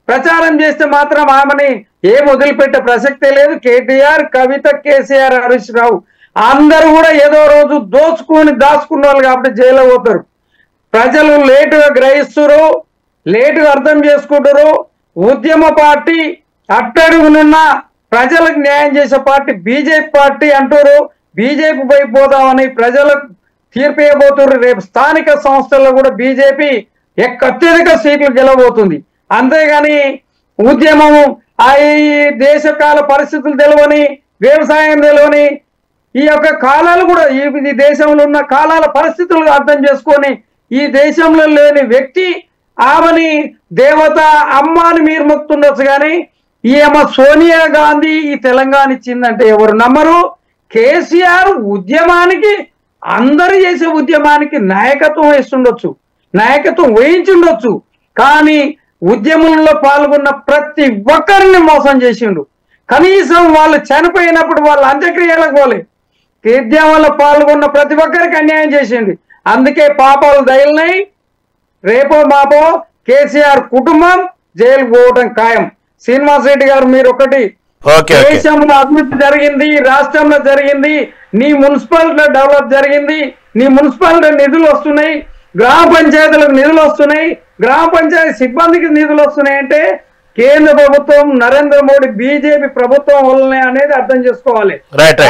ప్రచారం చేస్తే మాత్రం ఆమెని ఏం వదిలిపెట్టే ప్రసక్తే లేదు. కేటీఆర్, కవిత, కేసీఆర్, హరీష్ రావు అందరూ కూడా ఏదో రోజు దోచుకొని దాచుకున్న వాళ్ళు కాబట్టి జైల్లో పోతారు. ప్రజలు లేటుగా గ్రహిస్తున్నారు, లేటుగా అర్థం చేసుకుంటారు. ఉద్యమ పార్టీ అట్టడుగునున్న ప్రజలకు న్యాయం చేసే పార్టీ బీజేపీ పార్టీ అంటారు. బీజేపీ వైపు పోదామని ప్రజలకు తీర్పు ఇవ్వబోతున్నారు. రేపు స్థానిక సంస్థల్లో కూడా బీజేపీ అత్యధిక సీట్లు గెలవబోతుంది. అంతేగాని ఉద్యమము ఈ దేశకాల పరిస్థితులు తెలియని, వ్యవసాయం తెలియని, ఈ యొక్క కాలాలు కూడా ఈ దేశంలో ఉన్న కాలాల పరిస్థితులు అర్థం చేసుకొని ఈ దేశంలో లేని వ్యక్తి ఆమెని దేవత అమ్మ అని మీరు మొక్కుతుండొచ్చు. కానీ ఈమె సోనియా గాంధీ ఈ తెలంగాణ ఇచ్చిందంటే ఎవరు నమ్మరు. కేసీఆర్ ఉద్యమానికి అందరు చేసే ఉద్యమానికి నాయకత్వం వేస్తుండొచ్చు, నాయకత్వం వహించుండొచ్చు. కానీ ఉద్యమంలో పాల్గొన్న ప్రతి ఒక్కరిని మోసం చేసిండు. కనీసం వాళ్ళు చనిపోయినప్పుడు వాళ్ళ అంత్యక్రియలకు పోలే. ఉద్యమంలో పాల్గొన్న ప్రతి ఒక్కరికి అన్యాయం చేసిండు. అందుకే పాపాలు దయలున్నాయి. రేపో మాపో కేసీఆర్ కుటుంబం జైలు పోవడం ఖాయం. శ్రీనివాస్ రెడ్డి గారు మీరు ఒకటి, దేశంలో అభివృద్ధి జరిగింది, రాష్ట్రంలో జరిగింది, నీ మున్సిపాలిటీలో డెవలప్ జరిగింది, నీ మున్సిపాలిటీ నిధులు వస్తున్నాయి, గ్రామ పంచాయతీలకు నిధులు వస్తున్నాయి, గ్రామ పంచాయతీ సిబ్బందికి నిధులు వస్తున్నాయి అంటే కేంద్ర ప్రభుత్వం నరేంద్ర మోడీ బీజేపీ ప్రభుత్వం వల్లనే అనేది అర్థం చేసుకోవాలి.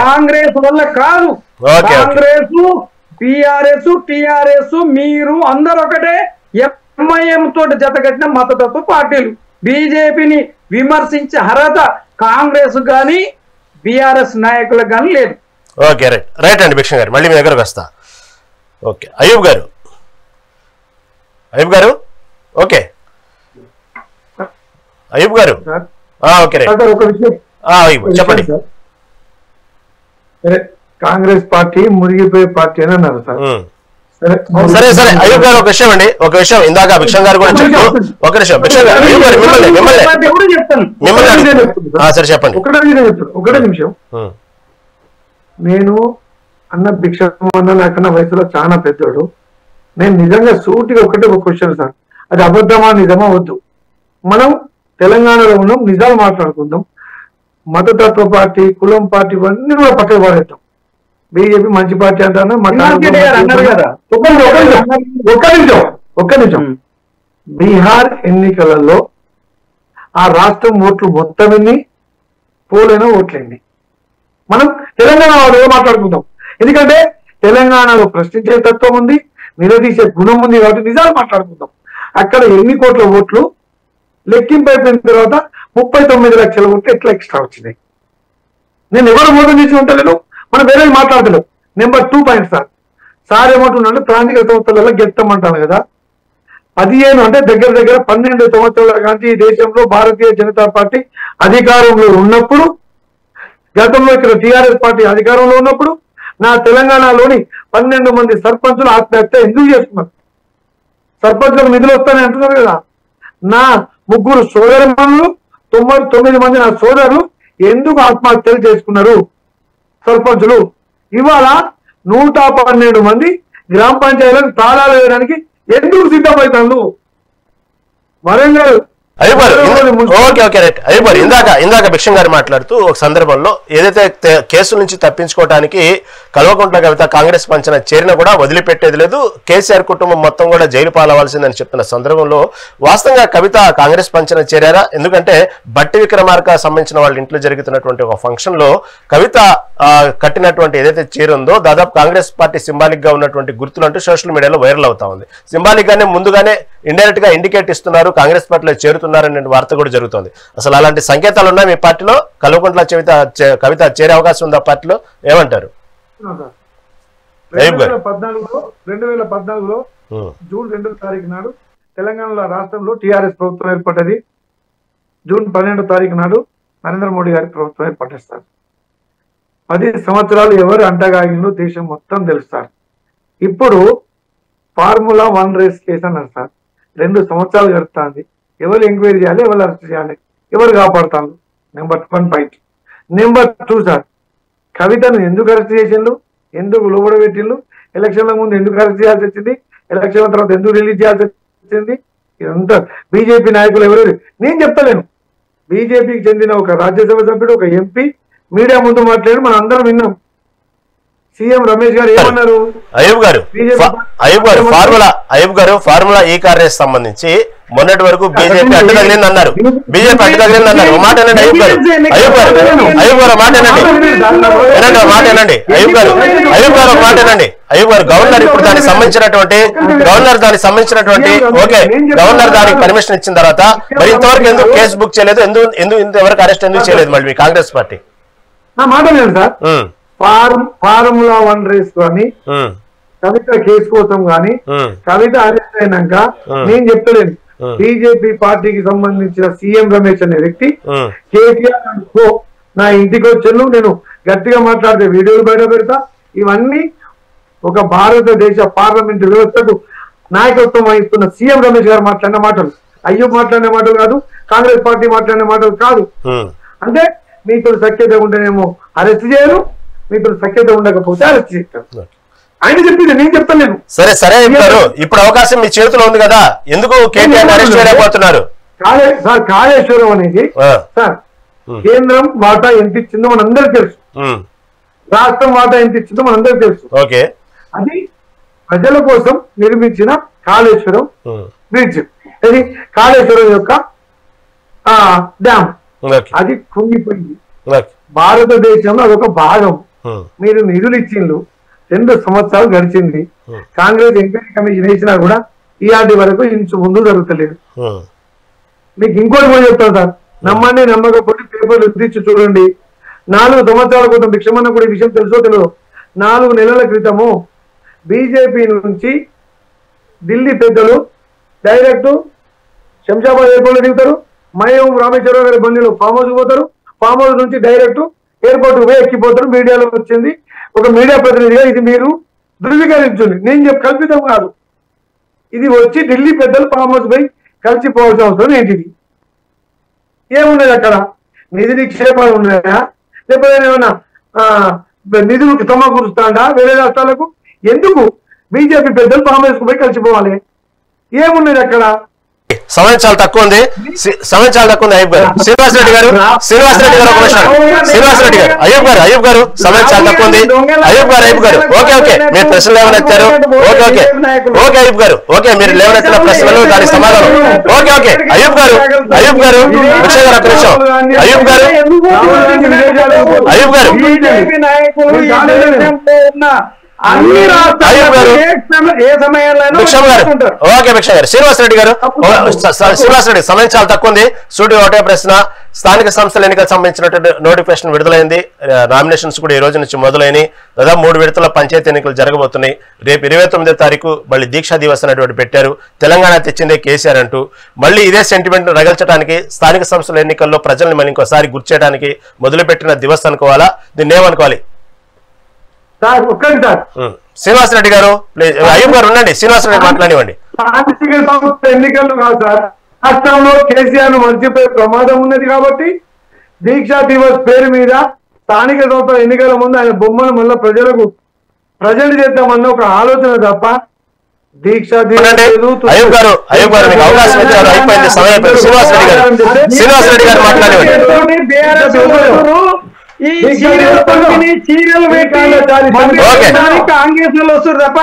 కాంగ్రెస్ వల్ల కాదు. కాంగ్రెస్, టిఆర్ఎస్ మీరు అందరు ఒకటే. ఎంఐఎం తోటి జతగట్టిన మతతత్వ పార్టీలు. బీజేపీని విమర్శించే అర్హత కాంగ్రెస్ కానీ బీఆర్ఎస్ నాయకులకు కానీ లేదు. ఓకే, రైట్ అండి భిక్షం గారు, మళ్ళీ మీ దగ్గరకు వస్తా. ఓకే, అయ్యూబ్ గారు ఓకే, అయ్యూబ్ గారు ఓకే రైట్. ఒక విషయం చెప్పండి. కాంగ్రెస్ పార్టీ మురిగిపోయే పార్టీ అని అన్నారు సార్. సరే అయ్యూబ్ గారు ఒక విషయం ఇందాక భిక్షం గారు కూడా చెప్తూ ఒక నిమిషం భిక్షం గారు మిమ్మల్ని సరే చెప్పండి. ఒకటే నిమిషం. నేను అన్న భిక్షం అన్న నాకన్నా వయసులో చాలా పెద్దోడు. నేను నిజంగా సూటిగా ఒక క్వశ్చన్ సార్, అది అబద్ధమా నిజమా వద్దు. మనం తెలంగాణలో ఉన్నాం, నిజాలు మాట్లాడుకుందాం. మతతత్వ పార్టీ, కులం పార్టీ ఇవన్నీ కూడా పక్కకు పడేద్దాం. బీజేపీ మంచి పార్టీ అంటాను. ఒక్క నిమిషం. బీహార్ ఎన్నికలలో ఆ రాష్ట్రం ఓట్లు మొత్తం ఎన్ని, పోలైన ఓట్లెన్ని, మనం తెలంగాణ వాళ్ళు మాట్లాడుకుందాం. ఎందుకంటే తెలంగాణలో ప్రశ్నించే తత్వం ఉంది, నిలదీసే గుణం ఉంది, కాబట్టి నిజాలు మాట్లాడుకుందాం. అక్కడ ఎన్ని కోట్ల ఓట్లు లెక్కింపు అయిపోయిన తర్వాత 39 లక్షల ఓట్లు ఎట్లా ఎక్స్ట్రా వచ్చినాయి? నేను ఎవరు మోసం చేసి ఉంటలేను, మనం వేరే మాట్లాడతలేం. నెంబర్ 2 పాయింట్ సార్ ఏమంటున్నాడు, ప్రాంతీయ సంస్థలలో గెలుస్తామంటాను కదా. 15 అంటే దగ్గర 12 సంవత్సరాల కానీ ఈ దేశంలో భారతీయ జనతా పార్టీ అధికారంలో ఉన్నప్పుడు, గతంలో ఇక్కడ టీఆర్ఎస్ పార్టీ అధికారంలో ఉన్నప్పుడు నా తెలంగాణలోని 12 మంది సర్పంచులు ఆత్మహత్య ఎందుకు చేస్తున్నారు? సర్పంచులకు నిధులు వస్తాయని అంటున్నారు కదా. నా 3 సోదరులు 99 మంది నా సోదరులు ఎందుకు ఆత్మహత్యలు చేసుకున్నారు? సర్పంచులు ఇవాళ 112 మంది గ్రామ పంచాయతీలకు తాళాలు వేయడానికి ఎందుకు సిద్ధమవుతాను? వరంగల్ ఇందాక భిక్షం గారు మాట్లాడుతూ ఒక సందర్భంలో ఏదైతే కేసుల నుంచి తప్పించుకోవడానికి కల్వకుంట్ల కవిత కాంగ్రెస్ పంచన చేరిన కూడా వదిలిపెట్టేది లేదు, కేసీఆర్ కుటుంబం మొత్తం కూడా జైలు పాలవలసిందని చెప్తున్న సందర్భంలో వాస్తవంగా కవిత కాంగ్రెస్ పంచన చేరారా? ఎందుకంటే బట్టి విక్రమార్క సంబంధించిన వాళ్ళ ఇంట్లో జరుగుతున్నటువంటి ఒక ఫంక్షన్ లో కవిత కట్టినటువంటి ఏదైతే చేరుందో దాదాపు కాంగ్రెస్ పార్టీ సింబాలిక్ గా ఉన్నటువంటి గుర్తులు అంటూ సోషల్ మీడియాలో వైరల్ అవుతా ఉంది. సింబాలిక్ గానే ముందుగానే ఇండైరెక్ట్ గా ఇండికేట్ ఇస్తున్నారు, కాంగ్రెస్ పార్టీలో చేరుతున్నారనే వార్త కూడా జరుగుతుంది. అసలు అలాంటి సంకేతాలు ఉన్నాయి మీ పార్టీలో? కల్వకుంట్ల కవిత చేరే అవకాశం ఉందా పార్టీలో? ఏమంటారు? 2014లో జూన్ 2వ తారీఖు నాడు తెలంగాణలో రాష్ట్రంలో టీఆర్ఎస్ ప్రభుత్వం ఏర్పడ్డది. జూన్ 12వ తారీఖు నాడు నరేంద్ర మోడీ గారి ప్రభుత్వం ఏర్పడేస్తారు. 10 సంవత్సరాలు ఎవరు అంటగాగిందో దేశం మొత్తం తెలుస్తారు. ఇప్పుడు ఫార్ములా 1 రేస్ కేసు అన్నారు సార్. 2 సంవత్సరాలు గడుస్తుంది. ఎవరు ఎంక్వైరీ చేయాలి, ఎవరు అరెస్ట్ చేయాలి, ఎవరు కాపాడుతారు? Number 1 point. నెంబర్ 2 సార్, కవితను ఎందుకు అరెస్ట్ చేసిండు, ఎందుకు లోబడ పెట్టిండు, ఎలక్షన్ల ముందు ఎందుకు అరెస్ట్ చేయాల్సి వచ్చింది, ఎలక్షన్ల తర్వాత ఎందుకు రిలీజ్ చేయాల్సి వచ్చింది? ఇదంతా బీజేపీ నాయకులు ఎవరు, నేను చెప్తలేను. బీజేపీకి చెందిన ఒక రాజ్యసభ సభ్యుడు, ఒక ఎంపీ మీడియా ముందు మాట్లాడి మనం అందరం విన్నాం. సీఎం రమేష్ గారు ఏమన్నారు? అయ్యూబ్ గారు ఫార్ములా ఈ కార్ రేస్ సంబంధించి మొన్నటి వరకు బీజేపీ అడ్డు తగిలింది అన్నారు. ఒక మాట అనండి అయ్యూబ్ గారు ఒక మాట అనండి. అయ్యూబ్ గారు గవర్నర్ ఇప్పుడు దానికి సంబంధించినటువంటి గవర్నర్ దానికి పర్మిషన్ ఇచ్చిన తర్వాత మరి ఇంతవరకు ఎందుకు కేసు బుక్ చేయలేదు, ఇంతవరకు అరెస్ట్ ఎందుకు చేయలేదు మళ్ళీ మీ కాంగ్రెస్ పార్టీ? మాట లేదు సార్. ఫార్ములా 1 రేస్ కానీ కవిత కేసు కోసం కానీ కవిత అరెస్ట్ అయినాక నేను చెప్తలేను. బీజేపీ పార్టీకి సంబంధించిన సీఎం రమేష్ అనే వ్యక్తి కేటీఆర్ నా ఇంటికి వచ్చాను, నేను గట్టిగా మాట్లాడితే వీడియోలు బయట పెడతా. ఇవన్నీ ఒక భారతదేశ పార్లమెంటు వ్యవస్థకు నాయకత్వం వహిస్తున్న సీఎం రమేష్ గారు మాట్లాడిన మాటలు, అయ్యూబ్ మాట్లాడిన మాటలు కాదు, కాంగ్రెస్ పార్టీ మాట్లాడిన మాటలు కాదు. అంటే మీతో సఖ్యత ఉంటేనేమో అరెస్ట్ చేయరు, మీతో సఖ్యత ఉండకపోతే అరెస్ట్ చేస్తారు. ఆయన చెప్పింది నేను చెప్తాను. సరే చెప్తారు. ఇప్పుడు అవకాశం మీ చేతిలో ఉంది కదా, ఎందుకు కేటీఆర్ అరెస్ట్ చేయలేకపోతున్నారు? సార్ కాళేశ్వరం అనేది సార్ కేంద్రం వాటా ఎంత ఇచ్చిందో మనందరికీ తెలుసు, రాష్ట్రం వాటా ఎంత ఇచ్చిందో మనందరికీ తెలుసు. అది ప్రజల కోసం నిర్మించిన కాళేశ్వరం బ్రిడ్జ్, అది కాళేశ్వరం యొక్క డ్యామ్, అది కుంగిపోయింది. భారతదేశంలో అదొక భాగం. మీరు నిధులు ఇచ్చిండ్రు, 2 సంవత్సరాలు గడిచింది. కాంగ్రెస్ ఎంక్వైరీ కమిషన్ వేసినా కూడా ఇలాంటి వరకు ఇంచు ముందు జరుగుతలేదు. ఉమ్, మీకు ఇంకోటి కూడా చెప్తాను సార్, నమ్మండి నమ్మకపోతే పేపర్లు ఎత్తిచ్చి చూడండి. 4 సంవత్సరాల క్రితం భిక్షమన్న కూడా ఈ విషయం తెలుసో తెలియదు, 4 నెలల క్రితము బీజేపీ నుంచి ఢిల్లీ పెద్దలు డైరెక్ట్ శంషాబాద్ ఎయిర్పోర్ట్ లో దిగుతారు, మయం రామేశ్వరరావు గారి బండిలో ఫామ్ హౌస్ పోతారు, ఫామ్ హౌస్ నుంచి డైరెక్ట్ ఎయిర్పోర్ట్ పోయి ఎక్కిపోతారు. మీడియాలో వచ్చింది, ఒక మీడియా ప్రతినిధిగా ఇది మీరు ధృవీకరించండి, నేను కల్పితం కాదు, ఇది వచ్చి ఢిల్లీ పెద్దలు ఫామ్ హౌస్ పోయి కలిసిపోవాల్సిన అవసరం ఏంటిది? ఏమున్నది అక్కడ? నిధి నిక్షేపాలు ఉన్నాయా, లేకపోతే ఏమైనా నిధులు సమకూరుస్తాడా వేరే రాష్ట్రాలకు? ఎందుకు బీజేపీ పెద్దలు ఫామ్ హౌస్ కు పోయి కలిసిపోవాలి? ఏమున్నది అక్కడ? సమయం చాలా తక్కువ ఉంది, అయ్యూబ్ గారు. శ్రీనివాసరెడ్డి గారు ఒక ప్రశ్న. శ్రీనివాసరెడ్డి గారు, అయ్యూబ్ గారు సమయం చాలా తక్కువ ఉంది. అయ్యూబ్ గారు ఓకే మీరు ప్రశ్నలు లేవనెత్తారు. ఓకే అయ్యూబ్ గారు మీరు లేవనెత్తిన ప్రశ్నలు దానికి సమాధానం. ఓకే అయ్యూబ్ గారు భిక్ష గారు ఒక నిమిషం. అయ్యూబ్ గారు అన్ని రాష్ట్రాలు ఏ సమయంలో ఓకే భిక్ష గారు. శ్రీనివాసరెడ్డి గారు సమయం చాలా తక్కువ ఉంది. సూటి ఒకటే ప్రశ్న. స్థానిక సంస్థల ఎన్నికలకు సంబంధించినటువంటి నోటిఫికేషన్ విడుదలైంది. నామినేషన్స్ కూడా ఈ రోజు నుంచి మొదలైనవి. దాదాపు 3 విడతల పంచాయతీ ఎన్నికలు జరగబోతున్నాయి. రేపు 29వ తారీఖు మళ్ళీ దీక్షా దివస్ అనేటువంటి పెట్టారు. తెలంగాణ తెచ్చిందే కేసీఆర్ అంటూ మళ్ళీ ఇదే సెంటిమెంట్ రగల్చడానికి స్థానిక సంస్థల ఎన్నికల్లో ప్రజల్ని మళ్ళీ ఇంకోసారి గుర్తు చేయడానికి మొదలుపెట్టిన దివస్ అనుకోవాలా, దీన్ని ఏమనుకోవాలి? సార్ ఒక్కటి సార్, శ్రీనివాసరెడ్డి గారు ప్లీజ్. అయ్యూబ్ గారు ఉండండి, శ్రీనివాసరెడ్డి మాట్లాడివ్వండి. స్థానిక సంస్థ ఎన్నికలు కాదు సార్, రాష్ట్రంలో కేసీఆర్ ను మర్చిపోయే ప్రమాదం ఉన్నది కాబట్టి దీక్షా దివస్ పేరు మీద స్థానిక సంస్థల ఎన్నికల ముందు ఆయన బొమ్మను మళ్ళీ ప్రజలకు ప్రజెంట్ చేద్దామన్న ఒక ఆలోచన తప్ప దీక్షా అయ్యూబ్ గారు మీకు అవకాశం ఇచ్చారు, అయిపోయింది సమయం అయిపోయింది. శ్రీనివాసరెడ్డి గారు మాట్లాడివ్వండి. ఈ సీరియల్ కాంగ్రెస్ లో వస్తారు తప్ప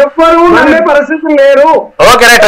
ఎవ్వరూ నమ్మే పరిస్థితులు లేరు. Okay right